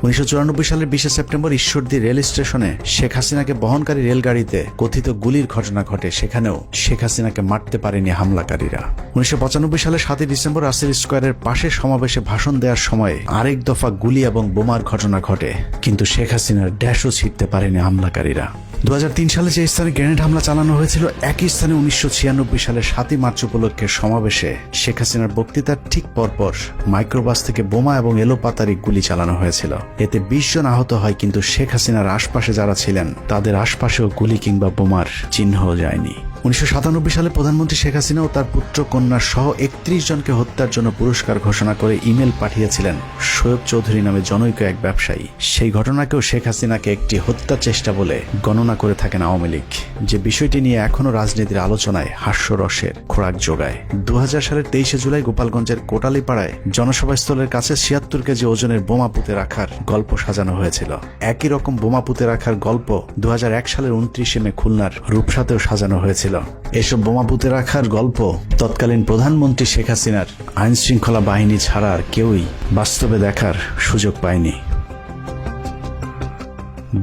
1994 সালের 20 সেপ্টেম্বর ঈশ্বরদী রেল স্টেশনে শেখ হাসিনাকে বহনকারী রেলগাড়িতে কথিত গুলির ঘটনা ঘটে, সেখানেও শেখ হাসিনাকে মারতে পারেনি হামলাকারীরা। 1995 সালের 7 ডিসেম্বর রাসেল স্কোয়ারের পাশে সমাবেশে ভাষণ দেওয়ার সময় আরেক দফা গুলি এবং বোমার ঘটনা ঘটে, কিন্তু শেখ হাসিনার ড্যাশও ছিঁড়তে পারেনি হামলাকারীরা। 2003 সালে যে স্থানে গ্রেনেড হামলা চালানো হয়েছিল, একই স্থানে 1996 সালের 7 মার্চ উপলক্ষে সমাবেশে শেখ হাসিনার বক্তৃতার ঠিক পরপর মাইক্রোবাস থেকে বোমা এবং এলোপাতারি গুলি চালানো হয়েছিল। এতে 20 জন আহত হয়, কিন্তু শেখ হাসিনার আশপাশে যারা ছিলেন তাদের আশপাশেও গুলি কিংবা বোমার চিহ্নও যায়নি। 1997 সালে প্রধানমন্ত্রী শেখ হাসিনা ও তার পুত্র কন্যা সহ 31 জনকে হত্যার জন্য পুরস্কার ঘোষণা করে ইমেল পাঠিয়েছিলেন শোয়েব চৌধুরী নামে জনৈক এক ব্যবসায়ী। সেই ঘটনাকেও শেখ হাসিনাকে একটি হত্যা চেষ্টা বলে গণনা করে থাকেন আওয়ামী লীগ, যে বিষয়টি নিয়ে এখনো রাজনীতির আলোচনায় হাস্যরসের খোরাক যোগায়। 2000 সালের 23 জুলাই গোপালগঞ্জের কোটালীপাড়ায় জনসভাস্থলের কাছে 76 কেজি ওজনের বোমা পুঁতে রাখার গল্প সাজানো হয়েছিল। একই রকম বোমা পুঁতে রাখার গল্প 2001 সালের 29 মে খুলনার রূপসাতেও সাজানো হয়েছিল। এসব বোমা পুঁতে রাখার গল্প তৎকালীন প্রধানমন্ত্রী শেখ হাসিনার আইন শৃঙ্খলা বাহিনী ছাড়া আর কেউই বাস্তবে দেখার সুযোগ পায়নি।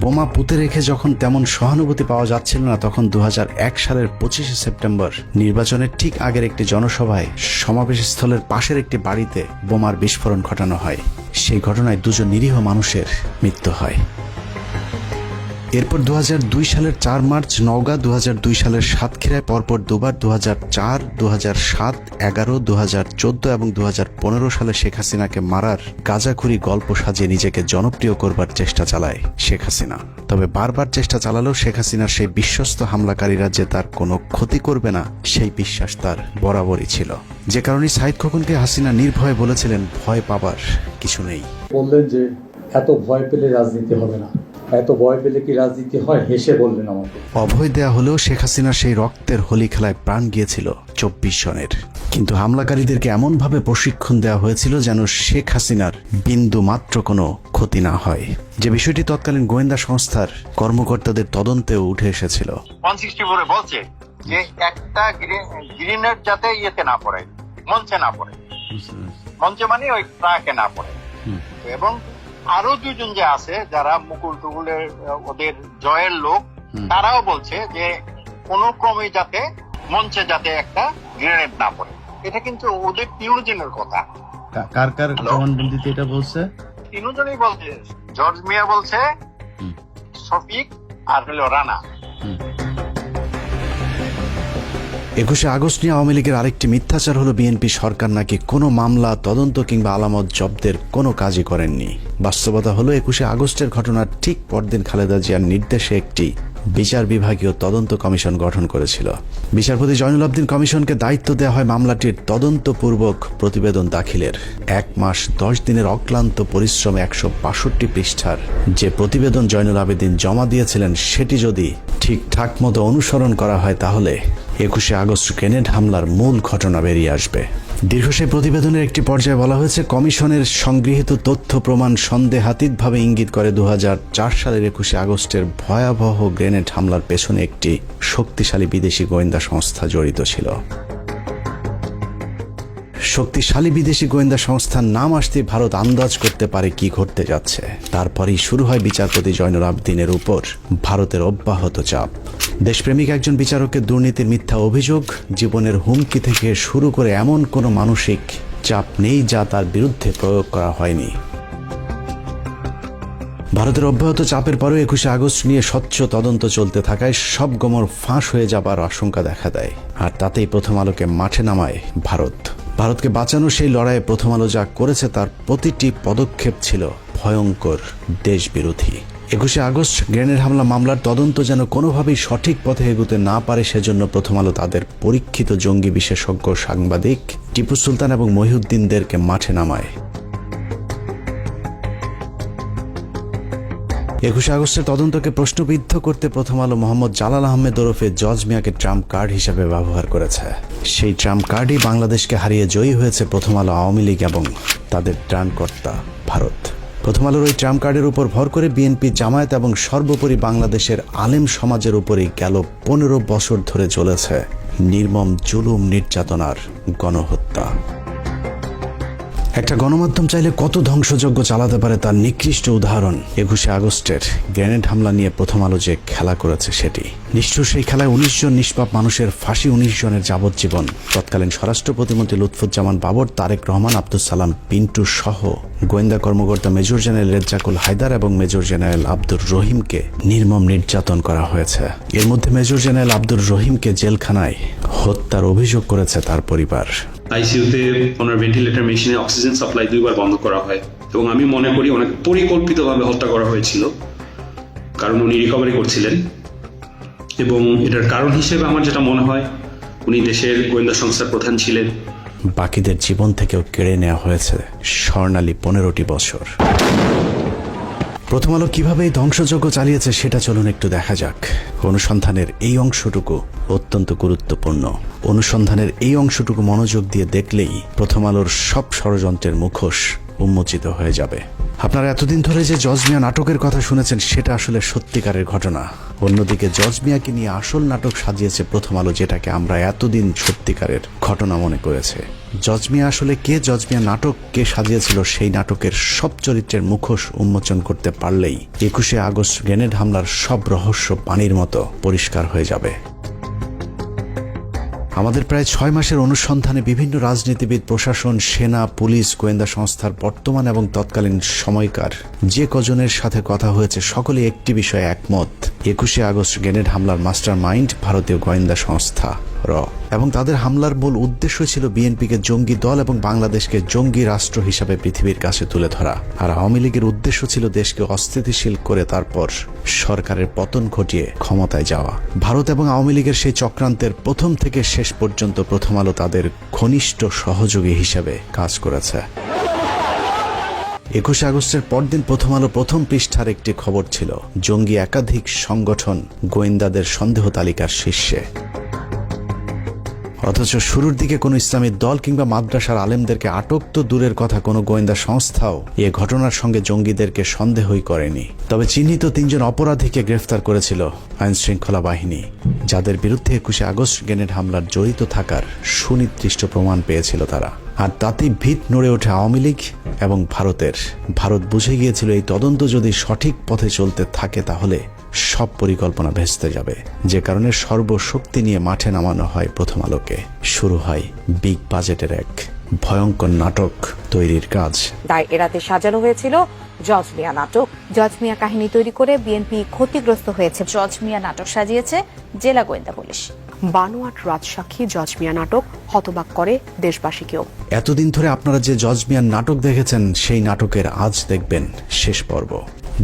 বোমা পুঁতে রেখে যখন তেমন সহানুভূতি পাওয়া যাচ্ছিল না, তখন 2001 সালের 25 সেপ্টেম্বর নির্বাচনের ঠিক আগের একটি জনসভায় সমাবেশ স্থলের পাশের একটি বাড়িতে বোমার বিস্ফোরণ ঘটানো হয়। সেই ঘটনায় 2 জন নিরীহ মানুষের মৃত্যু হয়। এরপর 2002 সালের 4 মার্চ নওগাঁ, 2002 সালের সাতক্ষীরায় পরপর দুবার 2004, 2007, 11, 2014 এবং 2015 সালে শেখ হাসিনাকে মারার গাঁজাখুরি গল্প সাজিয়ে নিজেকে জনপ্রিয় করবার চেষ্টা চালায় শেখ হাসিনা। তবে বারবার চেষ্টা চালালেও শেখ হাসিনার সেই বিশ্বস্ত হামলাকারীরা যে তার কোনো ক্ষতি করবে না, সেই বিশ্বাস তার বরাবরই ছিল। যে কারণে সাইদ খোকনকে হাসিনা নির্ভয়ে বলেছিলেন, ভয় পাবার কিছু নেই। বললেন যে এত ভয় পেলে রাজনীতি হবে না, এত ভয় পেলে কি রাজনীতি হয়, হেসে বললেন আমাকে। অভয় দেয়া হলেও শেখ হাসিনার সেই রক্তের হোলি খেলায় প্রাণ গিয়েছিল 24 জনের। কিন্তু হামলাকারীদেরকে এমনভাবে প্রশিক্ষণ দেওয়া হয়েছিল যেন শেখ হাসিনার বিন্দু মাত্র কোনো ক্ষতি না হয়, যে বিষয়টি তৎকালীন গোয়েন্দা সংস্থার কর্মকর্তাদের তদন্তেও উঠে এসেছিল। 164 বলছে যে একটা গ্রেনেড যাতে ইয়েতে না পড়ে, মঞ্চে না পড়ে, মঞ্চে মানে ওই ট্রাকে না পড়ে। এবং আরো 2 জন যে আছে যারা মুকুল টুকুলের ওদের জয়ের লোক, তারাও বলছে যে কোন ক্রমে যাতে মঞ্চে যাতে একটা গ্রেনেড না পড়ে। এটা কিন্তু ওদের 3 জনের কথা। কার কার জবানবন্দিতে এটা বলছে? 3 জনই বলছে, জর্জ মিয়া বলছে, শফিক আর হলো রানা। 21 আগস্ট নিয়ে আওয়ামী লীগের আরেকটি মিথ্যাচার হলো বিএনপি সরকার নাকি কোনো মামলা, তদন্ত কিংবা আলামত জব্দের কোনো কাজই করেননি। বাস্তবতা হলো 21 আগস্টের ঘটনার ঠিক পরদিন খালেদা জিয়ার নির্দেশে একটি বিচার বিভাগীয় তদন্ত কমিশন গঠন করেছিল। বিচারপতি জয়নুল আবদিন কমিশনকে দায়িত্ব দেওয়া হয় মামলাটির তদন্তপূর্বক প্রতিবেদন দাখিলের। 1 মাস 10 দিনের অক্লান্ত পরিশ্রমে 162 পৃষ্ঠার যে প্রতিবেদন জয়নুল আবেদিন জমা দিয়েছিলেন, সেটি যদি ঠিকঠাক মতো অনুসরণ করা হয় তাহলে 21 আগস্ট গ্রেনেড হামলার মূল ঘটনা বেরিয়ে আসবে। দীর্ঘ সেই প্রতিবেদনের একটি পর্যায়ে বলা হয়েছে, কমিশনের সংগৃহীত তথ্য প্রমাণ সন্দেহাতীতভাবে ইঙ্গিত করে 2004 সালের 21 আগস্টের ভয়াবহ গ্রেনেড হামলার পেছনে একটি শক্তিশালী বিদেশি গোয়েন্দা সংস্থা জড়িত ছিল। শক্তিশালী বিদেশি গোয়েন্দা সংস্থার নাম আসতে ভারত আন্দাজ করতে পারে কি ঘটতে যাচ্ছে। তারপরেই শুরু হয় বিচারপতি জয়নুল আবদিনের উপর ভারতের অব্যাহত চাপ। দেশপ্রেমিক একজন বিচারকের দুর্নীতির মিথ্যা অভিযোগ, জীবনের হুমকি থেকে শুরু করে এমন কোনো মানসিক চাপ নেই যা তার বিরুদ্ধে প্রয়োগ করা হয়নি। ভারতের অব্যাহত চাপের পরেও 21 আগস্ট নিয়ে স্বচ্ছ তদন্ত চলতে থাকায় সব গোমর ফাঁস হয়ে যাবার আশঙ্কা দেখা দেয়। আর তাতেই প্রথম আলোকে মাঠে নামায় ভারত। ভারতকে বাঁচানো সেই লড়াইয়ে প্রথম আলো যা করেছে তার প্রতিটি পদক্ষেপ ছিল ভয়ঙ্কর দেশবিরোধী। 21শে আগস্ট গ্রেনেড হামলা মামলার তদন্ত যেন কোনোভাবেই সঠিক পথে এগোতে না পারে সেজন্য প্রথম আলো তাদের পরীক্ষিত জঙ্গি বিশেষজ্ঞ সাংবাদিক টিপু সুলতান এবং মহিউদ্দিনদেরকে মাঠে নামায়। 21শে আগস্টের তদন্তকে প্রশ্নবিদ্ধ করতে প্রথম আলো মোহাম্মদ জালাল আহমেদ ওরফে জজ মিয়াকে ট্রাম্প কার্ড হিসেবে ব্যবহার করেছে। সেই ট্রাম্প কার্ডই বাংলাদেশকে হারিয়ে জয়ী হয়েছে প্রথম আলো আওয়ামী লীগ এবং তাদের ত্রাণকর্তা ভারত। প্রথম আলোর ওই ট্রাম্প কার্ডের উপর ভর করে বিএনপি, জামায়াত এবং সর্বোপরি বাংলাদেশের আলেম সমাজের উপরেই গেল 15 বছর ধরে চলেছে নির্মম জুলুম, নির্যাতনার গণহত্যা। একটা গণমাধ্যম চাইলে কত ধ্বংসযজ্ঞ চালাতে পারে তার নিকৃষ্ট উদাহরণ 21শে আগস্টের গ্রেনেড হামলা নিয়ে প্রথম আলো যে খেলা করেছে সেটি। নিষ্ঠুর সেই খেলায় 19 জন নিষ্পাপ মানুষের ফাঁসি, 19 জনের যাবজ্জীবন। তৎকালীন স্বরাষ্ট্র প্রতিমন্ত্রী লুৎফুজ্জামান বাবর, তারেক রহমান, আব্দুল সালাম পিন্টু সহ গোয়েন্দা কর্মকর্তা মেজর জেনারেল রেজ্জাকুল হায়দার এবং মেজর জেনারেল আব্দুর রহিমকে নির্মম নির্যাতন করা হয়েছে। এর মধ্যে মেজর জেনারেল আব্দুর রহিমকে জেলখানায় হত্যার অভিযোগ করেছে তার পরিবার। আইসিইউতে ওনার ভেন্টিলেটর মেশিনে অক্সিজেন সাপ্লাই 2 বার বন্ধ করা হয় এবং আমি মনে করি ওনাকে পরিকল্পিতভাবে হত্যা করা হয়েছিল, কারণ উনি রিকভারি করছিলেন। এবং এটার কারণ হিসেবে আমার যেটা মনে হয়, উনি দেশের গোয়েন্দা সংস্থার প্রধান ছিলেন। বাকিদের জীবন থেকেও কেড়ে নেওয়া হয়েছে স্বর্ণালী 15টি বছর। প্রথম আলো কিভাবে এই ধ্বংসযজ্ঞ চালিয়েছে সেটা চলুন একটু দেখা যাক। অনুসন্ধানের এই অংশটুকু অত্যন্ত গুরুত্বপূর্ণ। অনুসন্ধানের এই অংশটুকু মনোযোগ দিয়ে দেখলেই প্রথম আলোর সব ষড়যন্ত্রের মুখোশ উন্মোচিত হয়ে যাবে। আপনারা এতদিন ধরে যে জজ মিয়া নাটকের কথা শুনেছেন সেটা আসলে সত্যিকারের ঘটনা। অন্যদিকে জজ মিয়াকে নিয়ে আসল নাটক সাজিয়েছে প্রথম আলো, যেটাকে আমরা এতদিন সত্যিকারের ঘটনা মনে করেছে। জজ মিয়া আসলে কে, জজ মিয়া নাটক কে সাজিয়েছিল, সেই নাটকের সব চরিত্রের মুখোশ উন্মোচন করতে পারলেই 21শে আগস্ট গ্রেনেড হামলার সব রহস্য পানির মতো পরিষ্কার হয়ে যাবে। আমাদের প্রায় 6 মাসের অনুসন্ধানে বিভিন্ন রাজনীতিবিদ, প্রশাসন, সেনা, পুলিশ, গোয়েন্দা সংস্থার বর্তমান এবং তৎকালীন সময়কার যে কজনের সাথে কথা হয়েছে সকলে একটি বিষয়ে একমত, 21শে আগস্ট গ্রেনেড হামলার মাস্টার মাইন্ড ভারতীয় গোয়েন্দা সংস্থা র, এবং তাদের হামলার মূল উদ্দেশ্য ছিল বিএনপিকে জঙ্গি দল এবং বাংলাদেশকে জঙ্গি রাষ্ট্র হিসাবে পৃথিবীর কাছে তুলে ধরা। আর আওয়ামী লীগের উদ্দেশ্য ছিল দেশকে অস্থিতিশীল করে তারপর সরকারের পতন ঘটিয়ে ক্ষমতায় যাওয়া। ভারত এবং আওয়ামী লীগের সেই চক্রান্তের প্রথম থেকে শেষ পর্যন্ত প্রথম আলো তাদের ঘনিষ্ঠ সহযোগী হিসেবে কাজ করেছে। 21শে আগস্টের পরদিন প্রথম আলো প্রথম পৃষ্ঠার একটি খবর ছিল জঙ্গি একাধিক সংগঠন গোয়েন্দাদের সন্দেহ তালিকার শীর্ষে। অথচ শুরুর দিকে কোনো ইসলামী দল কিংবা মাদ্রাসার আলেমদেরকে আটক তো দূরের কথা, কোনো গোয়েন্দা সংস্থাও এ ঘটনার সঙ্গে জঙ্গিদেরকে সন্দেহই করেনি। তবে চিহ্নিত 3 জন অপরাধীকে গ্রেফতার করেছিল আইন শৃঙ্খলা বাহিনী, যাদের বিরুদ্ধে 21শে আগস্ট গ্রেনেড হামলার জড়িত থাকার সুনির্দিষ্ট প্রমাণ পেয়েছিল তারা। আর তাতেই ভিত নড়ে ওঠে আওয়ামী লীগ এবং ভারতের। ভারত বুঝে গিয়েছিল এই তদন্ত যদি সঠিক পথে চলতে থাকে তাহলে সব পরিকল্পনা ভেস্তে যাবে, যে কারণে সর্বশক্তি নিয়ে মাঠে নামানো হয় প্রথম আলোকে। শুরু হয় বিগ বাজেটের এক ভয়ঙ্কর নাটক তৈরির কাজ। তাই এরাতে সাজানো হয়েছিল জজ মিয়া নাটক। জজ মিয়া কাহিনী তৈরি করে বিএনপি ক্ষতিগ্রস্ত হয়েছে। জজ মিয়া নাটক সাজিয়েছে জেলা গোয়েন্দা পুলিশ। বানোয়াট রাজসাক্ষী জজ মিয়া নাটক হতবাক করে দেশবাসীকেও। এতদিন ধরে আপনারা যে জজ মিয়ার নাটক দেখেছেন সেই নাটকের আজ দেখবেন শেষ পর্ব।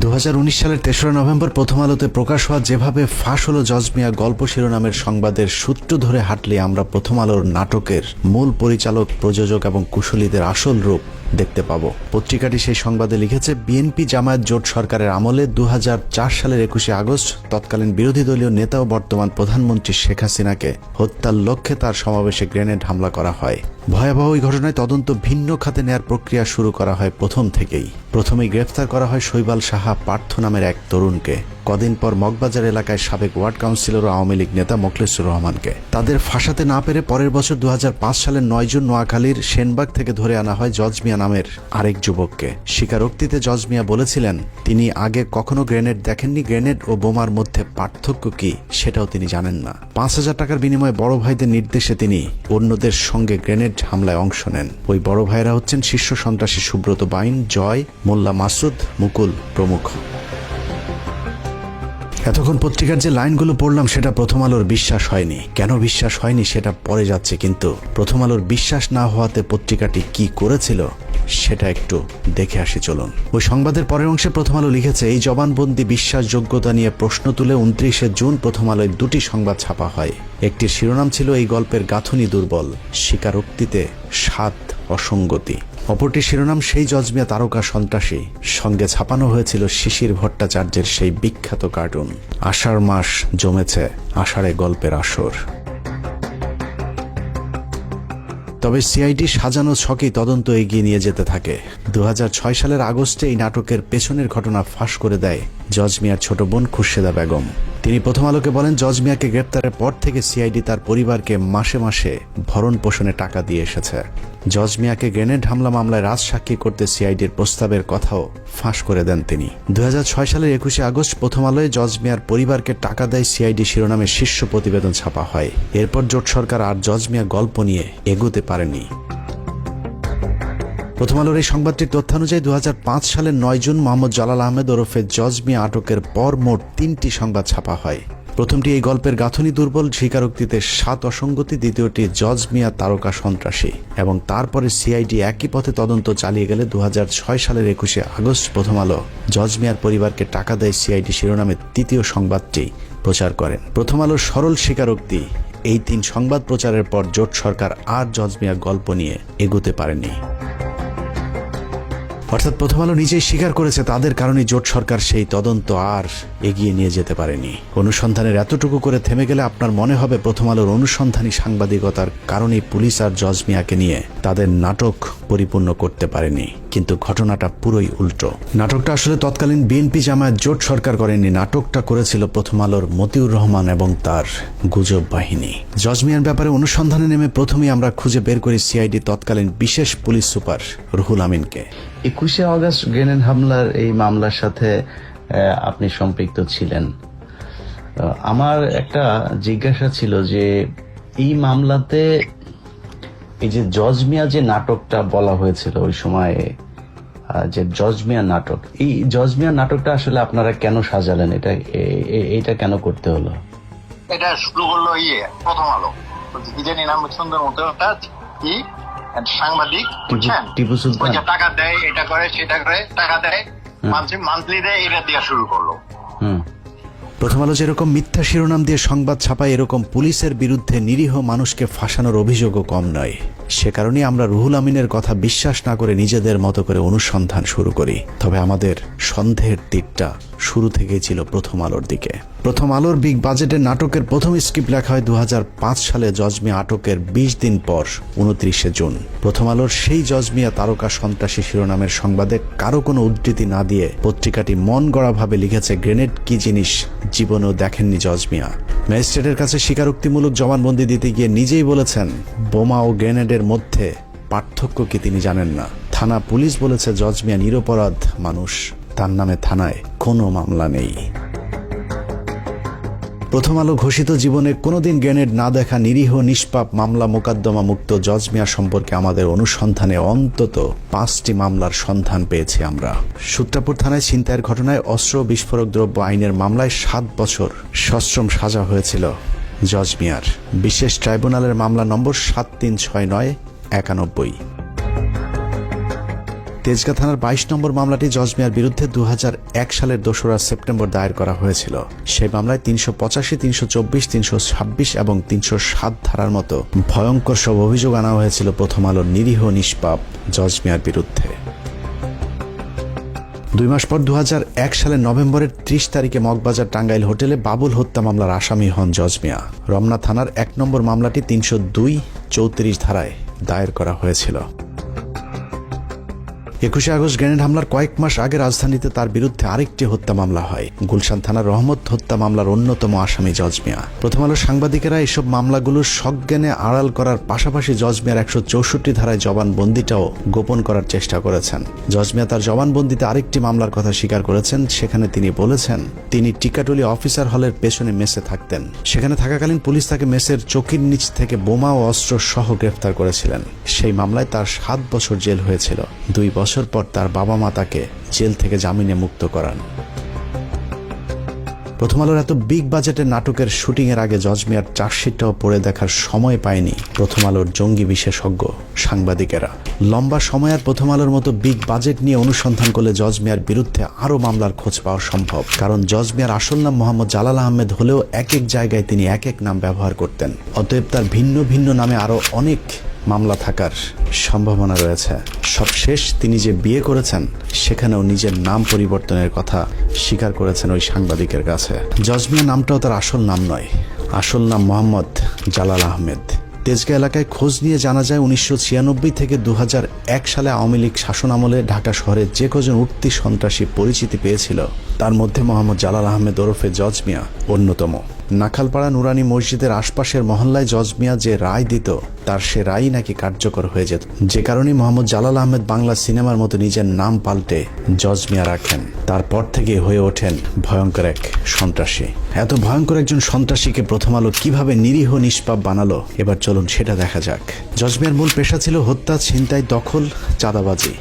2019 সালের 3রা নভেম্বর প্রথম আলোতে প্রকাশ হওয়া যেভাবে ফাঁস হলো জজ মিয়া গল্প শিরোনামের সংবাদের সূত্র ধরে হাঁটলে আমরা প্রথম আলোর নাটকের মূল পরিচালক, প্রযোজক এবং কুশলীদের আসল রূপ দেখতে পাবো। পত্রিকাটি সেই সংবাদে লিখেছে, বিএনপি জামায়াত জোট সরকারের আমলে 2004 সালের 21শে আগস্ট তৎকালীন বিরোধী দলীয় নেতা ও বর্তমান প্রধানমন্ত্রী শেখ হাসিনাকে হত্যার লক্ষ্যে তার সমাবেশে গ্রেনেড হামলা করা হয়। ভয়াবহ এই ঘটনায় তদন্ত ভিন্ন খাতে নেয়ার প্রক্রিয়া শুরু করা হয় প্রথম থেকেই। প্রথমেই গ্রেফতার করা হয় শৈবাল সাহা পার্থ নামের এক তরুণকে। কদিন পর মগবাজার এলাকায় সাবেক ওয়ার্ড কাউন্সিলর ও আওয়ামী লীগ নেতা মোখলেসুর রহমানকে। তাদের ফাঁসাতে না পেরে পরের বছর 2005 সালের 9 জুন নোয়াখালীর সেনবাগ থেকে ধরে আনা হয় জজ মিয়া নামের আরেক যুবককে। স্বীকারোক্তিতে জজ মিয়া বলেছিলেন তিনি আগে কখনো গ্রেনেড দেখেননি, গ্রেনেড ও বোমার মধ্যে পার্থক্য কি সেটাও তিনি জানেন না। 5,000 টাকার বিনিময়ে বড় ভাইদের নির্দেশে তিনি অন্যদের সঙ্গে গ্রেনেড হামলায় অংশ নেন। ওই বড় ভাইরা হচ্ছেন শীর্ষ সন্ত্রাসী সুব্রত বাইন, জয়, মোল্লা মাসুদ, মুকুল প্রমুখ। এতক্ষণ পত্রিকার যে লাইনগুলো পড়লাম সেটা প্রথম আলোর বিশ্বাস হয়নি। কেন বিশ্বাস হয়নি সেটা পরে যাচ্ছে, কিন্তু প্রথম আলোর বিশ্বাস না হওয়াতে পত্রিকাটি কি করেছিল সেটা একটু দেখে আসি চলুন। ওই সংবাদের পরের অংশে প্রথম আলো লিখেছে, এই জবানবন্দি বিশ্বাসযোগ্যতা নিয়ে প্রশ্ন তুলে 29শে জুন প্রথম আলোয় দুটি সংবাদ ছাপা হয়। একটির শিরোনাম ছিল এই গল্পের গাঁথুনি দুর্বল, স্বীকারোক্তিতে স্বাদ অসঙ্গতি। অপরটির শিরোনাম সেই জজ মিয়া তারকা সন্ত্রাসী। সঙ্গে ছাপানো হয়েছিল শিশির ভট্টাচার্যের সেই বিখ্যাত কার্টুন। আষাঢ় মাস জমেছে, আষাঢ়ে গল্পের আসর। তবে সিআইডি সাজানো ছকেই তদন্ত এগিয়ে নিয়ে যেতে থাকে। 2006 সালের আগস্টে এই নাটকের পেছনের ঘটনা ফাঁস করে দেয় জজ মিয়ার ছোট বোন খুরশেদা বেগম। তিনি প্রথম আলোকে বলেন, জজ মিয়াকে গ্রেপ্তারের পর থেকে সিআইডি তার পরিবারকে মাসে মাসে ভরণ পোষণে টাকা দিয়ে এসেছে। জজ মিয়াকে গ্রেনেড হামলা মামলায় রাজসাক্ষী করতে সিআইডির প্রস্তাবের কথাও ফাঁস করে দেন তিনি। 2006 সালের 21শে আগস্ট প্রথম আলোয় জজ মিয়ার পরিবারকে টাকা দেয় সিআইডি শিরোনামে শীর্ষ প্রতিবেদন ছাপা হয়। এরপর জোট সরকার আর জজ মিয়া গল্প নিয়ে এগোতে পারেনি। প্রথম আলোর এই সংবাদটির তথ্যানুযায়ী 2005 সালের 9 জুন মোহাম্মদ জালাল আহমেদ ওরফে জজ মিয়া আটকের পর মোট 3টি সংবাদ ছাপা হয়। প্রথমটি এই গল্পের গাঁথুনি দুর্বল, স্বীকারোক্তিতে 7 অসঙ্গতি। দ্বিতীয়টি জজ মিয়া তারকা সন্ত্রাসী। এবং তারপরে সিআইডি একই পথে তদন্ত চালিয়ে গেলে 2006 সালের 21শে আগস্ট প্রথম আলো জজ মিয়ার পরিবারকে টাকা দেয় সিআইডি শিরোনামে তৃতীয় সংবাদটি প্রচার করেন। প্রথম আলোর সরল স্বীকারোক্তি, এই 3 সংবাদ প্রচারের পর জোট সরকার আর জজ মিয়া গল্প নিয়ে এগোতে পারেনি। অর্থাৎ প্রথম আলো নিজেই স্বীকার করেছে তাদের কারণে জোট সরকার সেই তদন্ত আর এগিয়ে নিয়ে যেতে পারেনি। অনুসন্ধানের এতটুকু করে থেমে গেলে আপনার মনে হবে প্রথম আলোর অনুসন্ধানী সাংবাদিকতার কারণেই পুলিশ আর জজ মিয়াকে নিয়ে তাদের নাটক পরিপূর্ণ করতে পারেনি। কিন্তু ঘটনাটা পুরোই উল্টো। নাটকটা আসলে তৎকালীন বিএনপি জামায়াত জোট সরকার করেনি, নাটকটা করেছিল প্রথম আলোর মতিউর রহমান এবং তার গুজব বাহিনী। জজ মিয়ার ব্যাপারে অনুসন্ধানে নেমে প্রথমেই আমরা খুঁজে বের করি সিআইডি তৎকালীন বিশেষ পুলিশ সুপার রুহুল আমিনকে। 21শে আগস্ট গ্রেনেড হামলার এই মামলার সাথে আপনি সম্পৃক্ত ছিলেন। আমার একটা জিজ্ঞাসা ছিল যে এই মামলাতে এই যে জজ মিয়া যে নাটকটা বলা হয়েছিল ওই সময়ে, যে জজ মিয়া নাটক, এই জজ মিয়া নাটকটা আসলে আপনারা কেন সাজালেন? এটা কেন করতে হলো? এটা শুরু করলো প্রথম আলো, কি জানি নাম, সুন্দর মতো একটা সাংবাদিক, বুঝছেন, টিপু সুলতান, টাকা দেয়, এটা করে সেটা করে, টাকা দেয়, মান্থলি দেয়, এটা দিয়ে শুরু করলো। প্রথম আলো যেরকম মিথ্যা শিরোনাম দিয়ে সংবাদ ছাপায়, এরকম পুলিশের বিরুদ্ধে নিরীহ মানুষকে ফাঁসানোর অভিযোগও কম নয়। সে কারণেই আমরা রুহুল আমিনের কথা বিশ্বাস না করে নিজেদের মতো করে অনুসন্ধান শুরু করি। তবে আমাদের সন্দেহের দিকটা শুরু থেকেই ছিল প্রথম আলোর দিকে। প্রথম আলোর বিগ বাজেটের নাটকের প্রথম স্ক্রিপ্ট লেখা হয় 2005 সালে জজ মিয়া আটকের 20 দিন পর 29শে জুন। প্রথম আলোর সেই জজ মিয়া তারকা সন্ত্রাসী শিরোনামের সংবাদে কারো কোনো উদ্ধৃতি না দিয়ে পত্রিকাটি মন গড়াভাবে লিখেছে, গ্রেনেড কি জিনিস জীবনেও দেখেননি জজ মিয়া। ম্যাজিস্ট্রেটের কাছে স্বীকারোক্তিমূলক জবানবন্দি দিতে গিয়ে নিজেই বলেছেন, বোমা ও গ্রেনেডের মধ্যে পার্থক্য কি তিনি জানেন না। থানা পুলিশ বলেছে জজ মিয়া নিরপরাধ মানুষ, তার নামে থানায় কোনো মামলা নেই। প্রথম আলো ঘোষিত জীবনে কোনোদিন গ্রেনেড না দেখা নিরীহ নিষ্পাপ মামলা মোকদ্দমা মুক্ত জজ মিয়া সম্পর্কে আমাদের অনুসন্ধানে অন্তত 5টি মামলার সন্ধান পেয়েছি আমরা। সূত্রাপুর থানায় ছিনতাইয়ের ঘটনায় অস্ত্র বিস্ফোরক দ্রব্য আইনের মামলায় 7 বছর সশ্রম সাজা হয়েছিল জজ মিয়ার। বিশেষ ট্রাইব্যুনালের মামলা নম্বর 736991। তেজগাঁ থানার 22 নম্বর মামলাটি জজ মিয়ার বিরুদ্ধে 2001 সালের 2রা সেপ্টেম্বর দায়ের করা হয়েছিল। সেই মামলায় 385, 324, 326 এবং 307 ধারার মতো ভয়ঙ্কর সব অভিযোগ আনা হয়েছিল প্রথম আলোর নিরীহ নিষ্পাপ জজ মিয়ার বিরুদ্ধে। 2 মাস পর 2001 সালের নভেম্বরের 30 তারিখে মগবাজার টাঙ্গাইল হোটেলে বাবুল হত্যা মামলার আসামি হন জজ মিয়া। রমনা থানার 1 নম্বর মামলাটি 302, 34 ধারায় দায়ের করা হয়েছিল। 21শে আগস্ট গ্রেনেড হামলার কয়েক মাস আগে রাজধানীতে তার বিরুদ্ধে আরেকটি হত্যা মামলা হয়। গুলশান থানার রহমত হত্যা মামলার অন্যতম আসামি জজ মিয়া। প্রথম আলোর সাংবাদিকেরা এসব মামলাগুলোর সজ্ঞানে আড়াল করার পাশাপাশি জজ মিয়ার 164 ধারায় জবানবন্দিটাও গোপন করার চেষ্টা করেছেন। জজ মিয়া তার জবানবন্দিতে আরেকটি মামলার কথা স্বীকার করেছেন। সেখানে তিনি বলেছেন, তিনি টিকাটুলি অফিসার হলের পেছনে মেসে থাকতেন। সেখানে থাকাকালীন পুলিশ তাকে মেসের চৌকির নিচ থেকে বোমা ও অস্ত্র সহ গ্রেফতার করেছিলেন। সেই মামলায় তার 7 বছর জেল হয়েছিল। 2 বছর পর তার বাবা মা তাকে জেল থেকে জামিনে মুক্ত করান। প্রথম আলোর এত বিগ বাজেটের নাটকের শুটিং এর আগে জজ মিয়ার চার্জশিটটাও পড়ে দেখার সময় পায়নি প্রথম আলোর জঙ্গি বিশেষজ্ঞ সাংবাদিকেরা। লম্বা সময় আর প্রথম আলোর মতো বিগ বাজেট নিয়ে অনুসন্ধান করলে জজ মিয়ার বিরুদ্ধে আরো মামলার খোঁজ পাওয়া সম্ভব। কারণ জজ মিয়ার আসল নাম মোহাম্মদ জালাল আহমেদ হলেও এক এক জায়গায় তিনি এক এক নাম ব্যবহার করতেন। অতএব তার ভিন্ন ভিন্ন নামে আরো অনেক মামলা থাকার সম্ভাবনা রয়েছে। সবশেষ তিনি যে বিয়ে করেছেন সেখানেও নিজের নাম পরিবর্তনের কথা স্বীকার করেছেন ওই সাংবাদিকের কাছে। জজ মিয়া নামটাও তার আসল নাম নয়, আসল নাম মোহাম্মদ জালাল আহমেদ। তেজগাঁ এলাকায় খোঁজ নিয়ে জানা যায় 1996 থেকে 2001 সালে আওয়ামী লীগ শাসন আমলে ঢাকা শহরে যে কজন উঠতি সন্ত্রাসী পরিচিতি পেয়েছিল তার মধ্যে মোহাম্মদ জালাল আহমেদ ওরফে জজ মিয়া অন্যতম। নাখালপাড়া নুরানি মসজিদের আশপাশের মহল্লায় জজ মিয়া যে রায় দিত তার সে রায় নাকি কার্যকর হয়ে যেত, যে কারণে মোহাম্মদ জালাল আহমেদ বাংলা সিনেমার মতো নিজের নাম পাল্টে জজ মিয়া রাখেন। তারপর থেকে হয়ে ওঠেন ভয়ঙ্কর এক সন্ত্রাসী। এত ভয়ঙ্কর একজন সন্ত্রাসীকে প্রথম আলো কিভাবে নিরীহ নিষ্পাপ বানালো এবার চলুন সেটা দেখা যাক। জজ মিয়ার মূল পেশা ছিল হত্যা, ছিনতাই, দখল, চাঁদাবাজি।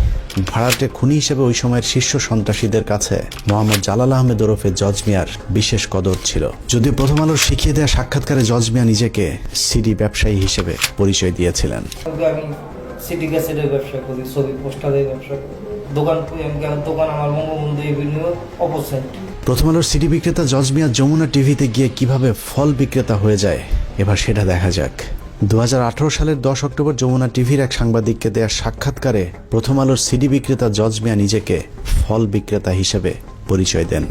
ভাড়াটে খুনি হিসেবে ওই সময়ের শীর্ষ সন্ত্রাসীদের কাছে মোহাম্মদ জালাল আহমেদ ওরফে জজ মিয়ার বিশেষ কদর ছিল। যদিও প্রথম আলোর শিখিয়ে দেওয়া সাক্ষাৎকারে জজ মিয়া নিজেকে সিডি ব্যবসায়ী হিসেবে পরিচয় দিয়েছিলেন। আমি সিটি ক্যাসেটের ব্যবসা করি, ছবি পোস্টারের ব্যবসা করি, দোকান আমার বঙ্গবন্ধু এভিনিউ অপোজিট। প্রথম আলোর সিডি বিক্রেতা জজ মিয়া যমুনা টিভিতে গিয়ে কিভাবে ফল বিক্রেতা হয়ে যায় এবার সেটা দেখা যাক। 2018 সালের 10 অক্টোবর যমুনা টিভির এক সাংবাদিককে দেয়া সাক্ষাৎকারে প্রথম আলোর সিডি বিক্রেতা জজ মিয়া নিজেকে ফল বিক্রেতা হিসেবে পরিচয় দেন।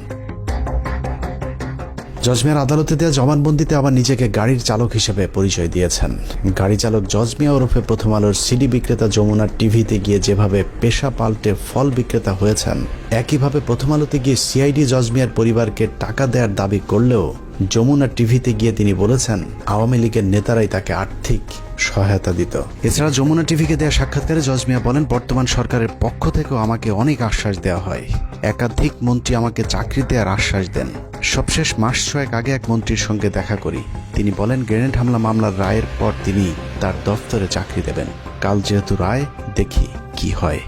জজ মিয়ার আদালতে দেওয়া জবানবন্দিতে আবার নিজেকে গাড়ির চালক হিসেবে পরিচয় দিয়েছেন। গাড়ি চালক জজ মিয়া ওরফে প্রথম আলোর সিডি বিক্রেতা যমুনা টিভিতে গিয়ে যেভাবে পেশা পাল্টে ফল বিক্রেতা হয়েছেন, একইভাবে প্রথম আলোতে গিয়ে সিআইডি জজ মিয়ার পরিবারকে টাকা দেওয়ার দাবি করলেও যমুনা টিভিতে গিয়ে তিনি বলেছেন আওয়ামী লীগের নেতারাই তাকে আর্থিক সহায়তা দিত। এছাড়া যমুনা টিভিকে দেয়া সাক্ষাৎকারে জজ মিয়া বলেন, বর্তমান সরকারের পক্ষ থেকেও আমাকে অনেক আশ্বাস দেওয়া হয়। একাধিক মন্ত্রী আমাকে চাকরি দেওয়ার আশ্বাস দেন। সবশেষ মাস 6 আগে এক মন্ত্রীর সঙ্গে দেখা করি। তিনি বলেন গ্রেনেড হামলা মামলার রায়ের পর তিনি তার দফতরে চাকরি দেবেন। কাল যেহেতু রায়, দেখি কি হয়।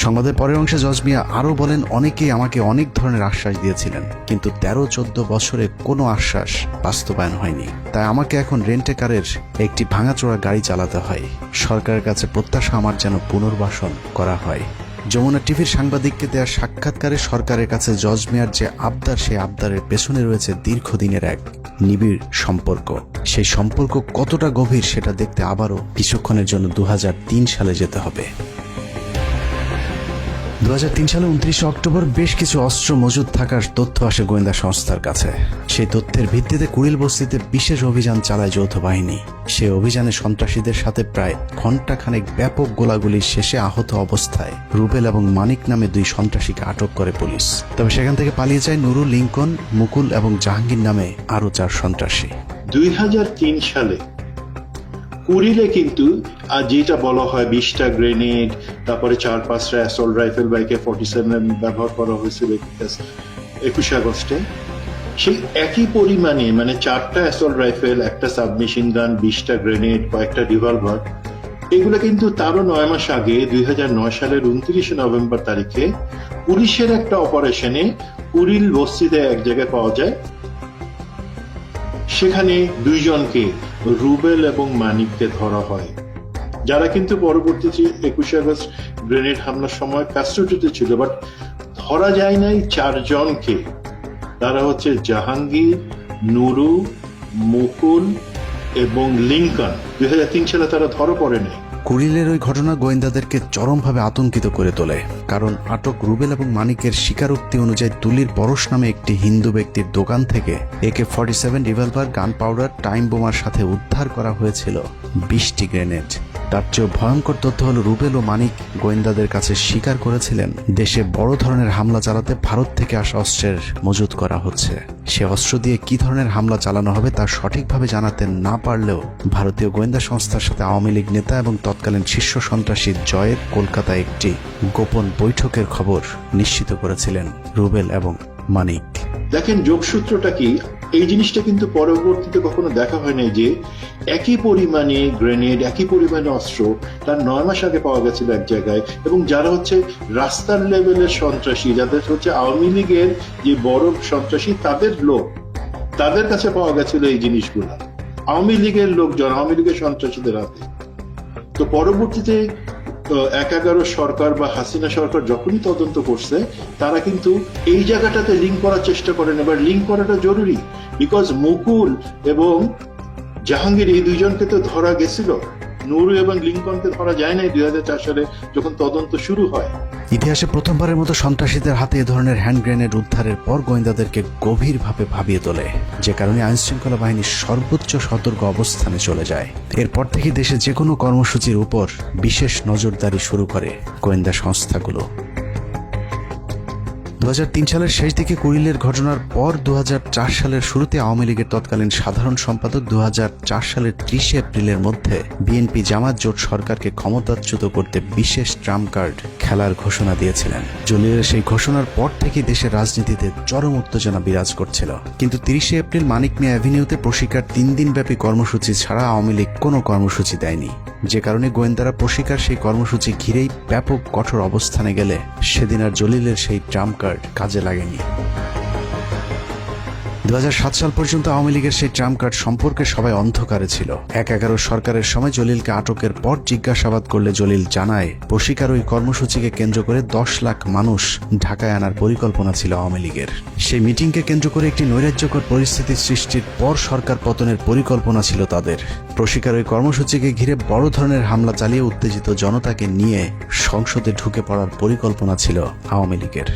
সংবাদের পরের অংশে জজ মিয়া আরও বলেন, অনেকেই আমাকে অনেক ধরনের আশ্বাস দিয়েছিলেন, কিন্তু 13-14 বছরে কোনো আশ্বাস বাস্তবায়ন হয়নি। তাই আমাকে এখন রেন্টে কারের একটি ভাঙাচোরা গাড়ি চালাতে হয়। সরকারের কাছে প্রত্যাশা আমার যেন পুনর্বাসন করা হয়। যমুনা টিভির সাংবাদিককে দেওয়া সাক্ষাৎকারে সরকারের কাছে জজ মিয়ার যে আবদার, সেই আবদারের পেছনে রয়েছে দীর্ঘদিনের এক নিবিড় সম্পর্ক। সেই সম্পর্ক কতটা গভীর সেটা দেখতে আবারও কিছুক্ষণের জন্য 2003 সালে যেতে হবে। 2003 সালে 29 অক্টোবর বেশ কিছু অস্ত্র মজুদ থাকার তথ্য আসে গোয়েন্দা সংস্থার কাছে। সেই তথ্যের ভিত্তিতে কুড়িল বস্তিতে বিশেষ অভিযান চালায় যৌথ বাহিনী। সেই অভিযানে সন্ত্রাসীদের সাথে প্রায় ঘণ্টাখানেক ব্যাপক গোলাগুলির শেষে আহত অবস্থায় রুবেল এবং মানিক নামে 2 সন্ত্রাসীকে আটক করে পুলিশ। তবে সেখান থেকে পালিয়ে যায় নুরুল, লিঙ্কন, মুকুল এবং জাহাঙ্গীর নামে আরও 4 সন্ত্রাসী। 2003 সালে কুড়িলে কিন্তু যেটা বলা হয় 20টা গ্রেনেড, তারপরে 4-5টা অ্যাসল্ট রাইফেল বা AK-47 ব্যবহার করা হয়েছিল 21 আগস্টে, সেই একই পরিমাণে মানে 4টা অ্যাসল্ট রাইফেল, একটা সাবমেশিন গান, 20টা গ্রেনেড, কয়েকটা রিভলভার, এগুলো কিন্তু তারও 9 মাস আগে 2009 সালের 29 নভেম্বর তারিখে পুলিশের একটা অপারেশনে কুড়িল বস্তিতে এক জায়গায় পাওয়া যায়। সেখানে 2 জনকে, রুবেল এবং মানিককে ধরা হয়, যারা কিন্তু পরবর্তীতে 21 আগস্ট গ্রেনেড হামলার সময় কাস্টডিতে ছিল, বাট ধরা যায় নাই 4 জনকে। তারা হচ্ছে জাহাঙ্গীর, নুরু, মুকুল এবং লিঙ্কন। 2003 সালে তারা ধরা পড়ে নাই। কুড়িলের ওই ঘটনা গোয়েন্দাদেরকে চরমভাবে আতঙ্কিত করে তোলে। কারণ আটক রুবেল এবং মানিকের স্বীকারোক্তি অনুযায়ী তুলির পরশ নামে একটি হিন্দু ব্যক্তির দোকান থেকে AK-47 রিভলভার, গান পাউডার, টাইম বোমার সাথে উদ্ধার করা হয়েছিল 20টি গ্রেনেড। তার চেয়েও ভয়ঙ্কর তথ্য হলো রুবেল ও মানিক গোয়েন্দাদের কাছে স্বীকার করেছিলেন দেশে বড় ধরনের হামলা চালাতে ভারত থেকে আসা অস্ত্রের মজুত করা হচ্ছে। সে অস্ত্র দিয়ে কি ধরনের হামলা চালানো হবে তা সঠিকভাবে জানাতে না পারলেও ভারতীয় গোয়েন্দা সংস্থার সাথে আওয়ামী লীগ নেতা এবং তৎকালীন শীর্ষ সন্ত্রাসী জয়ের কলকাতায় একটি গোপন বৈঠকের খবর নিশ্চিত করেছিলেন রুবেল এবং মানিক। দেখেন যোগসূত্রটা কি, এই জিনিসটা কিন্তু পরবর্তীতে কখনো দেখা হয় নাই যে একই পরিমাণে গ্রেনেড, একই পরিমাণে অস্ত্র তার 9 মাস আগে পাওয়া গেছিল এক জায়গায়, এবং যারা হচ্ছে রাস্তার লেভেলের সন্ত্রাসী, যাদের হচ্ছে আওয়ামী লীগের যে বড় সন্ত্রাসী, তাদের লোক তাদের কাছে পাওয়া গেছিল এই জিনিসগুলো, আওয়ামী লীগের লোকজন, আওয়ামী লীগের সন্ত্রাসীদের হাতে। তো পরবর্তীতে ১/১১ সরকার বা হাসিনা সরকার যখনই তদন্ত করছে, তারা কিন্তু এই জায়গাটাতে লিঙ্ক করার চেষ্টা করেন। এবার লিঙ্ক করাটা জরুরি, বিকজ মুকুল এবং জাহাঙ্গীর এই দুইজনকে তো ধরা গেছিল, নুরু এবং লিঙ্কনকে ধরা যায় নাই 2004 সালে যখন তদন্ত শুরু হয়। ইতিহাসে প্রথমবারের মতো সন্ত্রাসীদের হাতে এ ধরনের হ্যান্ড গ্রেনেড উদ্ধারের পর গোয়েন্দাদেরকে গভীরভাবে ভাবিয়ে তোলে, যে কারণে আইনশৃঙ্খলা বাহিনী সর্বোচ্চ সতর্ক অবস্থানে চলে যায়। এরপর থেকে দেশে যে কোনো কর্মসূচির উপর বিশেষ নজরদারি শুরু করে গোয়েন্দা সংস্থাগুলো। 2003 সালের শেষ দিকে কুড়িলের ঘটনার পর 2004 সালের শুরুতে আওয়ামী লীগের তৎকালীন সাধারণ সম্পাদক 2004 সালের 30 এপ্রিলের মধ্যে বিএনপি জামাত জোট সরকারকে ক্ষমতাচ্যুত করতে বিশেষ ট্রাম্প কার্ড খেলার ঘোষণা দিয়েছিলেন। জলিলের সেই ঘোষণার পর থেকে দেশের রাজনীতিতে চরম উত্তেজনা বিরাজ করছিল। কিন্তু 30 এপ্রিল মানিক মিয়া অ্যাভিনিউতে প্রশিকার 3 দিনব্যাপী কর্মসূচি ছাড়া আওয়ামী লীগ কোনো কর্মসূচি দেয়নি, যে কারণে গোয়েন্দারা প্রশিকার সেই কর্মসূচি ঘিরেই ব্যাপক কঠোর অবস্থানে গেলে সেদিন আর জলিলের সেই ট্রাম্প কার্ড কাজে লাগেনি। 2007 সাল পর্যন্ত আওয়ামী লীগের সেই ট্রাম্প কার্ড সম্পর্কে সবাই অন্ধকারে ছিল। 1/11 সরকারের সময় জলিলকে আটকের পর জিজ্ঞাসাবাদ করলে জলিল জানায়, প্রশিকার ওই কর্মসূচিকে কেন্দ্র করে 10 লাখ মানুষ ঢাকায় আনার পরিকল্পনা ছিল আওয়ামী লীগের। সেই মিটিংকে কেন্দ্র করে একটি নৈরাজ্যকর পরিস্থিতি সৃষ্টির পর সরকার পতনের পরিকল্পনা ছিল তাদের। প্রশিকার ওই কর্মসূচিকে ঘিরে বড় ধরনের হামলা চালিয়ে উত্তেজিত জনতাকে নিয়ে সংসদে ঢুকে পড়ার পরিকল্পনা ছিল আওয়ামী লীগের।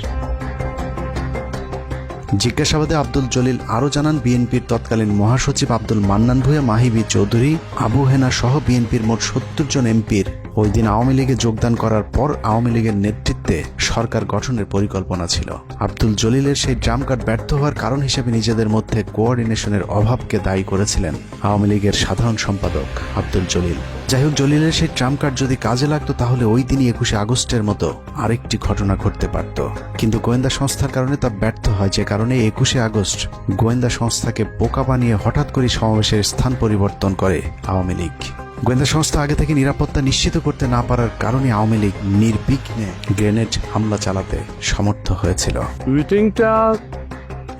জিজ্ঞাসাবাদে আব্দুল জলিল আরও জানান, বিএনপির তৎকালীন মহাসচিব আব্দুল মান্নান ভূঁইয়া, মাহিবি চৌধুরী, আবু হেনা সহ বিএনপির মোট 70 জন এমপির ওই দিন আওয়ামী লীগে যোগদান করার পর আওয়ামী লীগের নেতৃত্বে সরকার গঠনের পরিকল্পনা ছিল। আব্দুল জলিলের সেই ট্রাম্প কার্ড ব্যর্থ হওয়ার কারণ হিসেবে নিজেদের মধ্যে কোঅর্ডিনেশনের অভাবকে দায়ী করেছিলেন আওয়ামী লীগের সাধারণ সম্পাদক আব্দুল জলিল। যাই হোক, জলিলের সেই ট্রাম্প কার্ড যদি কাজে লাগতো তাহলে ওই দিনই 21 আগস্টের মতো আরেকটি ঘটনা ঘটতে পারত, কিন্তু গোয়েন্দা সংস্থার কারণে তা ব্যর্থ হয়, যে কারণে 21 আগস্ট গোয়েন্দা সংস্থাকে বোকা বানিয়ে হঠাৎ করে সমাবেশের স্থান পরিবর্তন করে আওয়ামী লীগ। গোয়েন্দা সংস্থা আগে থেকে নিরাপত্তা নিশ্চিত করতে না পারার কারণে আওয়ামী লীগ নির্বিঘ্নে গ্রেনেড হামলা চালাতে সমর্থ হয়েছিল। মিটিংটা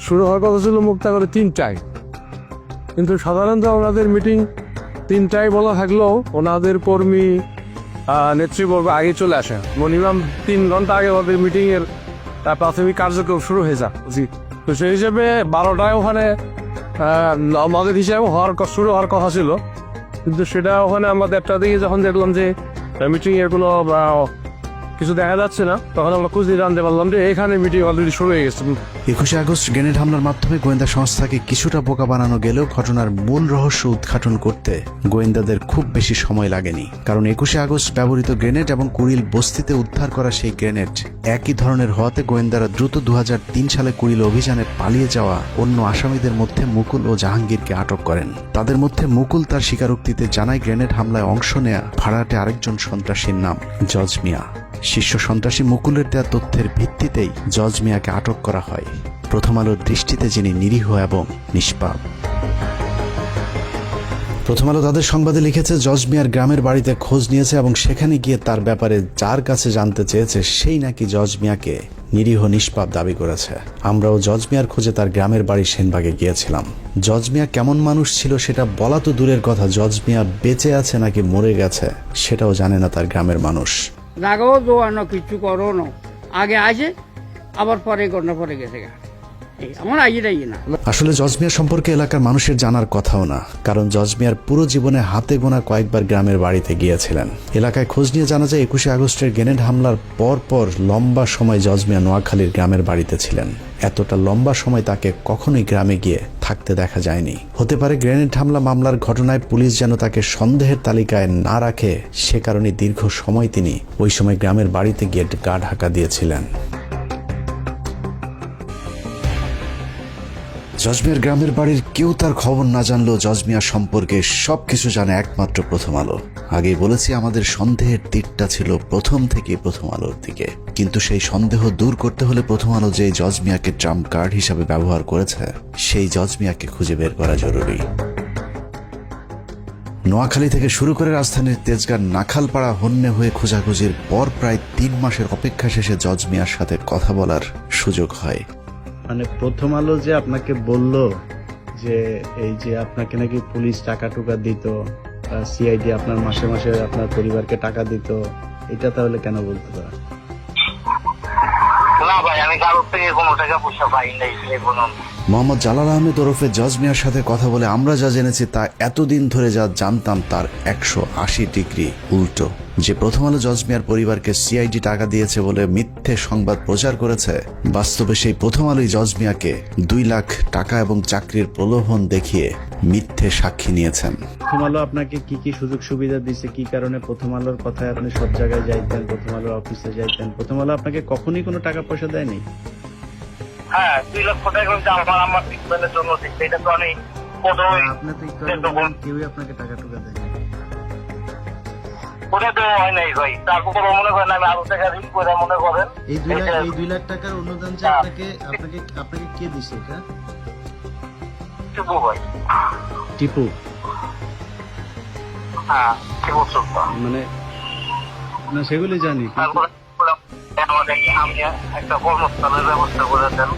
শুরু হওয়ার কথা ছিল মুক্তাগরে 3টায়, কিন্তু সাধারণত ওনাদের মিটিং 3টায় বলা থাকলেও ওনাদের কর্মী নেতৃবর্গ আগে চলে আসে। মিনিমাম 3 ঘন্টা আগে ওদের মিটিং এর প্রাথমিক কার্যক্রম শুরু হয়ে যায়। তো সেই হিসেবে 12টায় ওখানে আমাদের হিসাবে শুরু হওয়ার কথা ছিল, কিন্তু সেটা ওখানে আমরা 1টা দিকে যখন দেখলাম যে মিটিং এর কোনো কিছু দেখা যাচ্ছে না, তখন আমরা খুঁজে জানতে পারলাম যে এখানে মিটিং অলরেডি শুরু হয়ে গেছে। 21 আগস্ট গ্রেনেড হামলার মাধ্যমে গোয়েন্দা সংস্থাকে কিছুটা বোকা বানানো গেলেও ঘটনার মূল রহস্য উদ্ঘাটন করতে গোয়েন্দাদের খুব বেশি সময় লাগেনি, কারণ 21 আগস্ট ব্যবহৃত গ্রেনেড এবং কুড়িল বস্তিতে উদ্ধার করা সেই গ্রেনেড একই ধরনের হওয়াতে গোয়েন্দারা দ্রুত 2003 সালে কুড়িল অভিযানে পালিয়ে যাওয়া অন্য আসামিদের মধ্যে মুকুল ও জাহাঙ্গীরকে আটক করেন। তাদের মধ্যে মুকুল তার স্বীকারোক্তিতে জানায় গ্রেনেড হামলায় অংশ নেয়া ভাড়াটে আরেকজন সন্ত্রাসীর নাম জজ মিয়া। শীর্ষ সন্ত্রাসী মুকুলের দেওয়া তথ্যের ভিত্তিতেই জজ মিয়াকে আটক করা হয়, প্রথম আলোর দৃষ্টিতে যিনি নিরীহ এবং নিষ্পাপ। প্রথম আলো তাদের সংবাদে লিখেছে, জজ মিয়ার গ্রামের বাড়িতে খোঁজ নিয়েছে এবং সেখানে গিয়ে তার ব্যাপারে যার কাছে জানতে চেয়েছে সেই নাকি জজ মিয়াকে নিরীহ নিষ্পাপ দাবি করেছে। আমরাও জজ মিয়ার খোঁজে তার গ্রামের বাড়ি সেনবাগে গিয়েছিলাম। জজ মিয়া কেমন মানুষ ছিল সেটা বলা তো দূরের কথা, জজ মিয়া বেঁচে আছে নাকি মরে গেছে সেটাও জানে না তার গ্রামের মানুষ। জাগাও দোয়ানো কিছু করো না, আগে আসে আবার পরে ঘটনা পরে গেছে আমার আইটাই না। আসলে জজ মিয়া সম্পর্কে এলাকার মানুষের জানার কথাও না, কারণ জজ মিয়ার পুরো জীবনে হাতে গোনা কয়েকবার গ্রামের বাড়িতে গিয়েছিলেন। এলাকায় খোঁজ নিয়ে জানা যায় 21 আগস্টের গ্রেনেড হামলার পর লম্বা সময় জজ মিয়া নোয়াখালীর গ্রামের বাড়িতে ছিলেন। এতটা লম্বা সময় তাকে কখনোই গ্রামে গিয়ে থাকতে দেখা যায়নি। হতে পারে গ্রেনেড হামলা মামলার ঘটনায় পুলিশ যেন তাকে সন্দেহের তালিকায় না রাখে, সে কারণে দীর্ঘ সময় তিনি ওই সময় গ্রামের বাড়িতে গিয়ে গা ঢাকা দিয়েছিলেন। জজ মিয়ার গ্রামের বাড়ির কেউ তার খবর না জানলেও জজ মিয়া সম্পর্কে সবকিছু জানে একমাত্র প্রথম আলো। আগেই বলেছি, আমাদের সন্দেহের তীরটা ছিল প্রথম থেকে প্রথম আলোর দিকে, কিন্তু সেই সন্দেহ দূর করতে হলে প্রথম আলো যে জজ মিয়াকে ট্রাম্প কার্ড হিসাবে ব্যবহার করেছে সেই জজ মিয়াকে খুঁজে বের করা জরুরি। নোয়াখালী থেকে শুরু করে রাজধানীর তেজগাঁর নাখালপাড়া হন্যে হয়ে খোঁজাখুঁজির পর প্রায় 3 মাসের অপেক্ষা শেষে জজ মিয়ার সাথে কথা বলার সুযোগ হয়। মানে প্রথম আলো যে আপনাকে বলল যে এই যে আপনাকে নাকি পুলিশ টাকা টুকা দিত, সিআইডি আপনার মাসে মাসে আপনার পরিবারকে টাকা দিত, এটা তাহলে কেন বলতে পারে? না ভাই, আমি কারোর থেকে কোনো টাকা পয়সা পাই নাই। মোহাম্মদ জালাল আহমেদ ওরফে জজ মিয়ার সাথে কথা বলে আমরা যা জেনেছি তা এতদিন ধরে যা জানতাম তার 180 ডিগ্রি উল্টো। যে প্রথম আলো জজ মিয়ার পরিবারকে সিআইডি টাকা দিয়েছে বলে মিথ্যে সংবাদ প্রচার করেছে, বাস্তবে সেই প্রথম আলোই জজ মিয়াকে 2 লাখ টাকা এবং চাকরির প্রলোভন দেখিয়ে মিথ্যে সাক্ষী নিয়েছেন। প্রথম আলো আপনাকে কি কি সুযোগ সুবিধা দিচ্ছে, কি কারণে প্রথম আলোর কথায় আপনি সব জায়গায় যাইতেন, প্রথম আলোর অফিসে যাইতেন? প্রথম আলো আপনাকে কখনোই কোনো টাকা পয়সা দেয়নি? হ্যাঁ, 2 লক্ষ টাকা কিন্তু আমার ট্রিটমেন্টের জন্য দিচ্ছে। এটা তো আমি কেউই আপনাকে টাকা টুকা দেয়নি। ওটা তো হয় নাই ভাই, তারপর মনে করেন আমি আরো টাকা ঋণ করে মনে করেন এই 2 লাখ টাকার অনুদান যে আপনাকে কে দিছে? এটা টিপু ভাই। টিপু? হ্যাঁ, টিপু সুলতান। মানে না, সেগুলি জানি। আমি একটা কর্মস্থানের ব্যবস্থা করে দেন,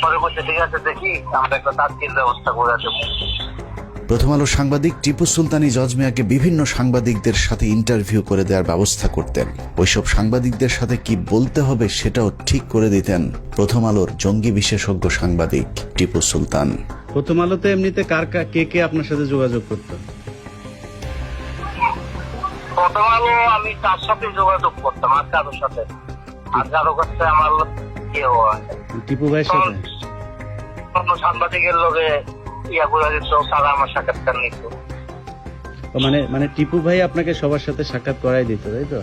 পরে বলছে ঠিক আছে দেখি আমরা একটা তাৎক্ষণিক ব্যবস্থা করে দেবো। প্রথম আলো সাংবাদিক টিপু সুলতানি জজ মিয়াকে বিভিন্ন সাংবাদিকদের সাথে ইন্টারভিউ করে দেওয়ার ব্যবস্থা করতেন। ওইসব সাংবাদিকদের সাথে কি বলতে হবে সেটাও ঠিক করে দিতেন প্রথম আলোর জঙ্গি বিশেষজ্ঞ সাংবাদিক টিপু সুলতান। প্রথম আলোতে এমনিতে কে আপনার সাথে যোগাযোগ করতো? প্রথম আলো আমি তার সাথে যোগাযোগ করতাম, আর কারোর সাথে, আর কারো কাছে আমার কেউ টিপু ভাইয়ের সাথে সাংবাদিকের লোকে ইয়া করে দিত, তারা আমার সাক্ষাৎকার নিত। মানে টিপু ভাই আপনাকে সবার সাথে সাক্ষাৎ করাই দিত, তাই তো?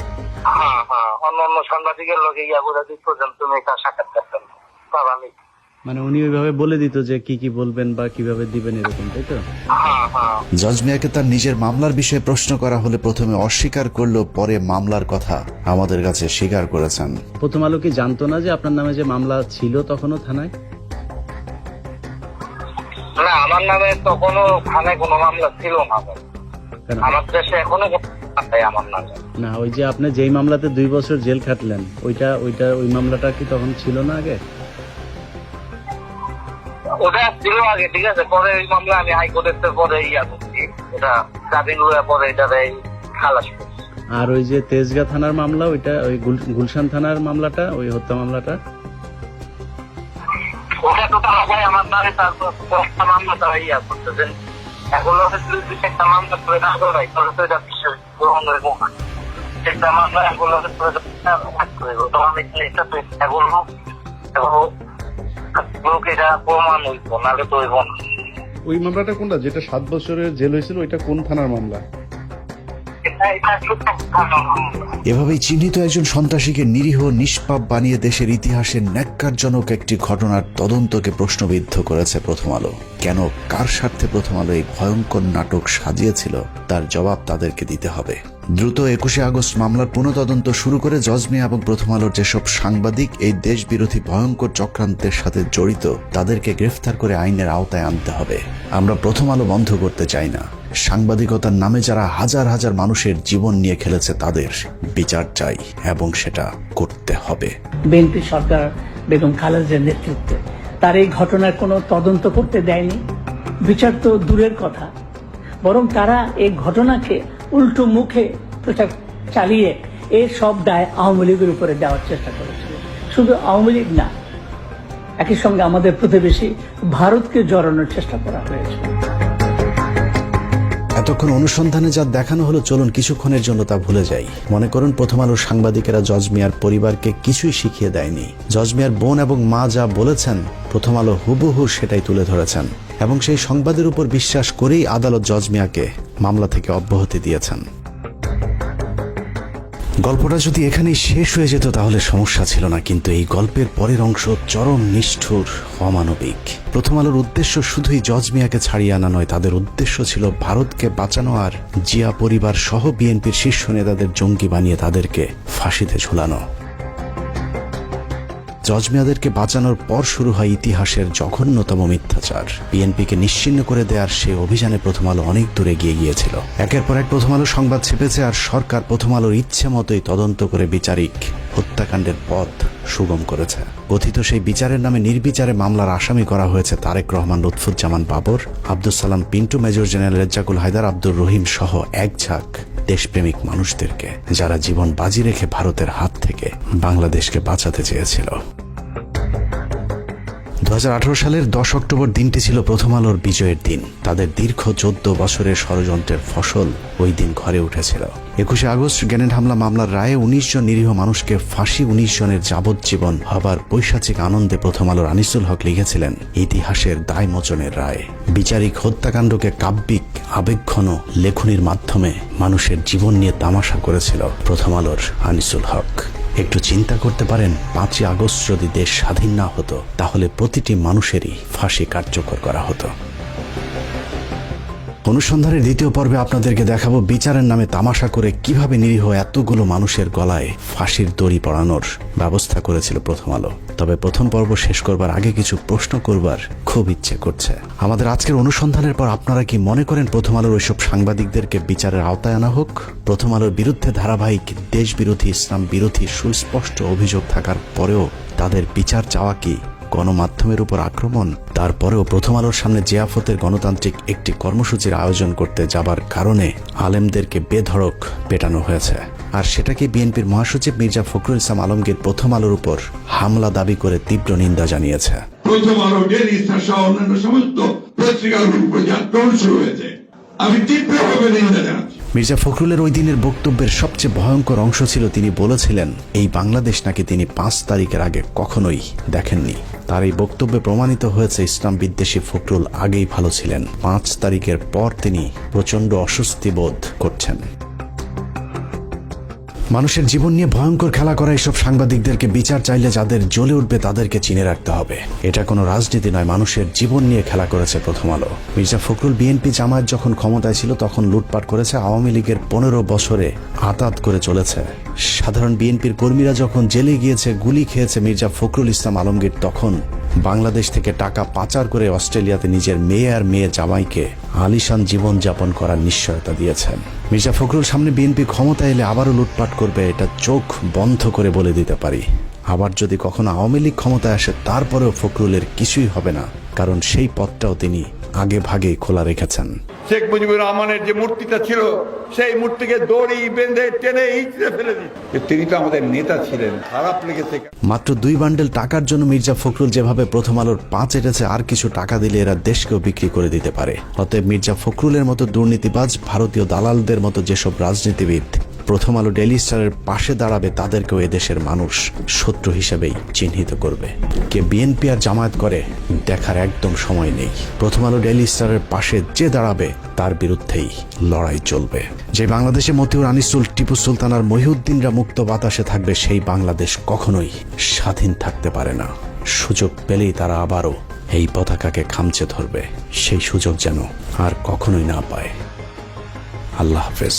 হ্যাঁ হ্যাঁ, অন্য সাংবাদিকের লোকে ইয়া করে দিত যে তুমি তার সাক্ষাৎকার তারা নিত। মানে উনি ওইভাবে বলে দিত যে কি কি বলবেন বা কিভাবে দিবেন, এরকম, তাই তো? জজ মিয়াকে তার নিজের মামলার বিষয়ে প্রশ্ন করা হলে প্রথমে অস্বীকার করলো, পরে মামলার কথা আমাদের কাছে স্বীকার করেছেন। প্রথম আলো কি জানতো না যে আপনার নামে যে মামলা ছিল তখনও থানায়? না, আমার নামে তখনও থানায় কোনো মামলা ছিল না। আমার দেশে এখনো আমার নামে না। ওই যে আপনি যেই মামলাতে 2 বছর জেল খাটলেন, ওই মামলাটা কি তখন ছিল না আগে? ওটা ছিল আগে, ঠিক আছে। পরে ওই মামলা আমি হাইকোর্টের পরে ইয়া করছি, ওটা জামিন লয়ে পরে এটারে খালাস করছি। আর ওই যে তেজগাঁ থানার মামলা, ওইটা ওই গুলশান থানার মামলাটা, ওই হত্যা মামলাটা, ওটা তো তারা ভাই আমার নামে তারপর মামলা তারা ইয়া করতেছেন। এখন একটা মামলা করে না করাই তাহলে তো এটা বিশ্বাস গ্রহণ করে একটা মামলা এখন তো আমি এটা তো এখন ওই মামলাটা কোনটা, যেটা 7 বছরের জেল হয়েছিল, ওইটা কোন থানার মামলা? এভাবেই চিহ্নিত একজন সন্ত্রাসীকে নিরীহ নিষ্পাপ বানিয়ে দেশের ইতিহাসে ন্যাক্কারজনক একটি ঘটনার তদন্তকে প্রশ্নবিদ্ধ করেছে প্রথম আলো। কেন, কার স্বার্থে প্রথম আলো এই ভয়ঙ্কর নাটক সাজিয়েছিল তার জবাব তাদেরকে দিতে হবে। দ্রুত 21 আগস্ট মামলার পুনঃতদন্ত শুরু করে জজ মিয়া এবং প্রথম আলোর যেসব সাংবাদিক এই দেশ বিরোধী ভয়ঙ্কর চক্রান্তের সাথে জড়িত তাদেরকে গ্রেফতার করে আইনের আওতায় আনতে হবে। আমরা প্রথম আলো বন্ধ করতে চাই না। সাংবাদিকতার নামে যারা হাজার হাজার মানুষের জীবন নিয়ে খেলেছে তাদের বিচার চাই এবং সেটা করতে হবে। বিএনপি সরকার বেগম খালেদার নেতৃত্বে তার এই ঘটনার কোনো তদন্ত করতে দেয়নি, বিচার তো দূরের কথা, বরং তারা এই ঘটনাকে উল্টো মুখে প্রচার চালিয়ে এই সব দায় আওয়ামী লীগের উপরে দেওয়ার চেষ্টা করেছিল। শুধু আওয়ামী লীগ না, একই সঙ্গে আমাদের প্রতিবেশী ভারতকে জড়ানোর চেষ্টা করা হয়েছে। এতক্ষণ অনুসন্ধানে যা দেখানো হলো, চলুন কিছুক্ষণের জন্য তা ভুলে যাই। মনে করুন প্রথম আলোর সাংবাদিকেরা জজ মিয়ার পরিবারকে কিছুই শিখিয়ে দেয়নি। জজ মিয়ার বোন এবং মা যা বলেছেন প্রথম আলো হুবহু সেটাই তুলে ধরেছেন এবং সেই সংবাদের উপর বিশ্বাস করেই আদালত জজ মিয়াকে মামলা থেকে অব্যাহতি দিয়েছেন। গল্পটা যদি এখানেই শেষ হয়ে যেত তাহলে সমস্যা ছিল না, কিন্তু এই গল্পের পরের অংশ চরম নিষ্ঠুর, অমানবিক। প্রথম আলোর উদ্দেশ্য শুধুই জজ মিয়াকে ছাড়িয়ে আনা নয়, তাদের উদ্দেশ্য ছিল ভারতকে বাঁচানো আর জিয়া পরিবার সহ বিএনপির শীর্ষ নেতাদের জঙ্গি বানিয়ে তাদেরকে ফাঁসিতে ঝুলানো। জজ মিয়াদেরকে বাঁচানোর পর শুরু হয় ইতিহাসের জঘন্যতম মিথ্যাচার। বিএনপিকে নিশ্চিহ্ন করে দেওয়ার সেই অভিযানে প্রথম আলো অনেক দূরে গিয়েছিল। একের পর এক প্রথম আলো সংবাদ ছেপেছে আর সরকার প্রথম আলোর ইচ্ছে মতোই তদন্ত করে বিচারিক হত্যাকাণ্ডের পথ সুগম করেছে। কথিত সেই বিচারের নামে নির্বিচারে মামলার আসামি করা হয়েছে তারেক রহমান, লুৎফুজ্জামান বাবর, আব্দুল সালাম পিন্টু, মেজর জেনারেল রেজ্জাকুল হায়দার, আব্দুর রহিম সহ এক ঝাঁক দেশপ্রেমিক মানুষদেরকে, যারা জীবন বাজি রেখে ভারতের হাত থেকে বাংলাদেশকে বাঁচাতে চেয়েছিল। 2018 সালের 10 অক্টোবর দিনটি ছিল প্রথম আলোর বিজয়ের দিন। তাদের দীর্ঘ 14 বছরের ষড়যন্ত্রের ফসল ওই দিন ঘরে উঠেছিল। 21 আগস্ট গ্রেনেড হামলা মামলার রায়ে 19 জন নিরীহ মানুষকে ফাঁসি, 19 জনের যাবজ্জীবন হবার পৈশাচিক আনন্দে প্রথম আলোর আনিসুল হক লিখেছিলেন ইতিহাসের দায়মোচনের রায়। বিচারিক হত্যাকাণ্ডকে কাব্যিক আবেগঘন লেখনির মাধ্যমে মানুষের জীবন নিয়ে তামাশা করেছিল প্রথম আলোর আনিসুল হক। একটু চিন্তা করতে পারেন, 5ই আগস্ট যদি দেশ স্বাধীন না হতো তাহলে প্রতিটি মানুষেরই ফাঁসি কার্যকর করা হতো। অনুসন্ধানের দ্বিতীয় পর্বে আপনাদেরকে দেখাবো বিচারের নামে তামাশা করে কিভাবে নিরীহ এতগুলো মানুষের গলায় ফাঁসির দড়ি পরানোর ব্যবস্থা করেছিল প্রথম আলো। তবে প্রথম পর্ব শেষ করবার আগে কিছু প্রশ্ন করবার খুব ইচ্ছে করছে। আমাদের আজকের অনুসন্ধানের পর আপনারা কি মনে করেন প্রথম আলোর ওইসব সাংবাদিকদেরকে বিচারের আওতায় আনা হোক? প্রথম আলোর বিরুদ্ধে ধারাবাহিক দেশ বিরোধী, ইসলাম বিরোধী সুস্পষ্ট অভিযোগ থাকার পরেও তাদের বিচার চাওয়া কি গণমাধ্যমের উপর আক্রমণ? তারপরেও প্রথম আলোর সামনে জিয়াফতের গণতান্ত্রিক একটি কর্মসূচির আয়োজন করতে যাবার কারণে আলেমদেরকে বেধড়ক পেটানো হয়েছে। আর সেটাকে বিএনপির মহাসচিব মির্জা ফখরুল ইসলাম আলমগীর প্রথম আলোর উপর হামলা দাবি করে তীব্র নিন্দা জানিয়েছে। প্রথম আলো, ডেইলি স্টার সহ অন্যান্য সমস্ত পত্রিকার উপর যে আক্রমণ শুরু হয়েছে, আমি তীব্রভাবে নিন্দা জানাচ্ছি। মির্জা ফখরুলের ওই দিনের বক্তব্যের সবচেয়ে ভয়ঙ্কর অংশ ছিল তিনি বলেছিলেন এই বাংলাদেশ নাকি তিনি 5 তারিখের আগে কখনোই দেখেননি। তার এই বক্তব্যে প্রমাণিত হয়েছে ইসলাম বিদ্বেষী ফখরুল আগেই ভালো ছিলেন। 5 তারিখের পর তিনি প্রচন্ড অস্বস্তি বোধ করছেন। মানুষের জীবন নিয়ে ভয়ঙ্কর খেলা করা এইসব সাংবাদিকদেরকে বিচার চাইলে যাদের জ্বলে উঠবে তাদেরকে চিনে রাখতে হবে। এটা কোনো রাজনীতি নয়, মানুষের জীবন নিয়ে খেলা করেছে প্রথম আলো। মির্জা ফখরুল বিএনপি জামায়াত যখন ক্ষমতায় ছিল তখন লুটপাট করেছে, আওয়ামী লীগের 15 বছরে আতাত করে চলেছে। সাধারণ বিএনপির কর্মীরা যখন জেলে গিয়েছে, গুলি খেয়েছে মির্জা ফখরুল ইসলাম আলমগীর তখন বাংলাদেশ থেকে টাকা পাচার করে অস্ট্রেলিয়াতে নিজের মেয়ে আর মেয়ে জামাইকে আলিশান জীবন যাপন করার নিশ্চয়তা দিয়েছেন। মির্জা ফখরুল সামনে বিএনপি ক্ষমতা এলে আবারও লুটপাট করবে, এটা চোখ বন্ধ করে বলে দিতে পারি। আবার যদি কখনো আওয়ামী লীগ ক্ষমতায় আসে তারপরেও ফখরুলের কিছুই হবে না, কারণ সেই পথটাও তিনি আগে ভাগেই খোলা রেখেছেন। শেখ মুজিবুর রহমানের যে মূর্তিটা ছিল সেই মূর্তিকে দড়ি বেঁধে টেনে ইঁচড়ে ফেলে দিচ্ছে। তিনি তো আমাদের নেতা ছিলেন, খারাপ লেগেছে। মাত্র 2 বান্ডেল টাকার জন্য মির্জা ফখরুল যেভাবে প্রথম আলোর 5 এটেছে, আর কিছু টাকা দিলে এরা দেশকেও বিক্রি করে দিতে পারে। অতএব মির্জা ফখরুলের মতো দুর্নীতিবাজ, ভারতীয় দালালদের মতো যেসব রাজনীতিবিদ প্রথম আলো ডেইলি স্টারের পাশে দাঁড়াবে তাদেরকেও এদেশের মানুষ শত্রু হিসেবেই চিহ্নিত করবে। কে বিএনপি আর জামায়াত করে দেখার একদম সময় নেই। প্রথম আলো ডেইলি স্টারের পাশে যে দাঁড়াবে তার বিরুদ্ধেই লড়াই চলবে। যে বাংলাদেশে মতিউর, আনিসুল, টিপু সুলতান আর মহিউদ্দিনরা মুক্ত বাতাসে থাকবে, সেই বাংলাদেশ কখনোই স্বাধীন থাকতে পারে না। সুযোগ পেলেই তারা আবারও এই পতাকাকে খামচে ধরবে, সেই সুযোগ যেন আর কখনোই না পায়। আল্লাহ হাফেজ।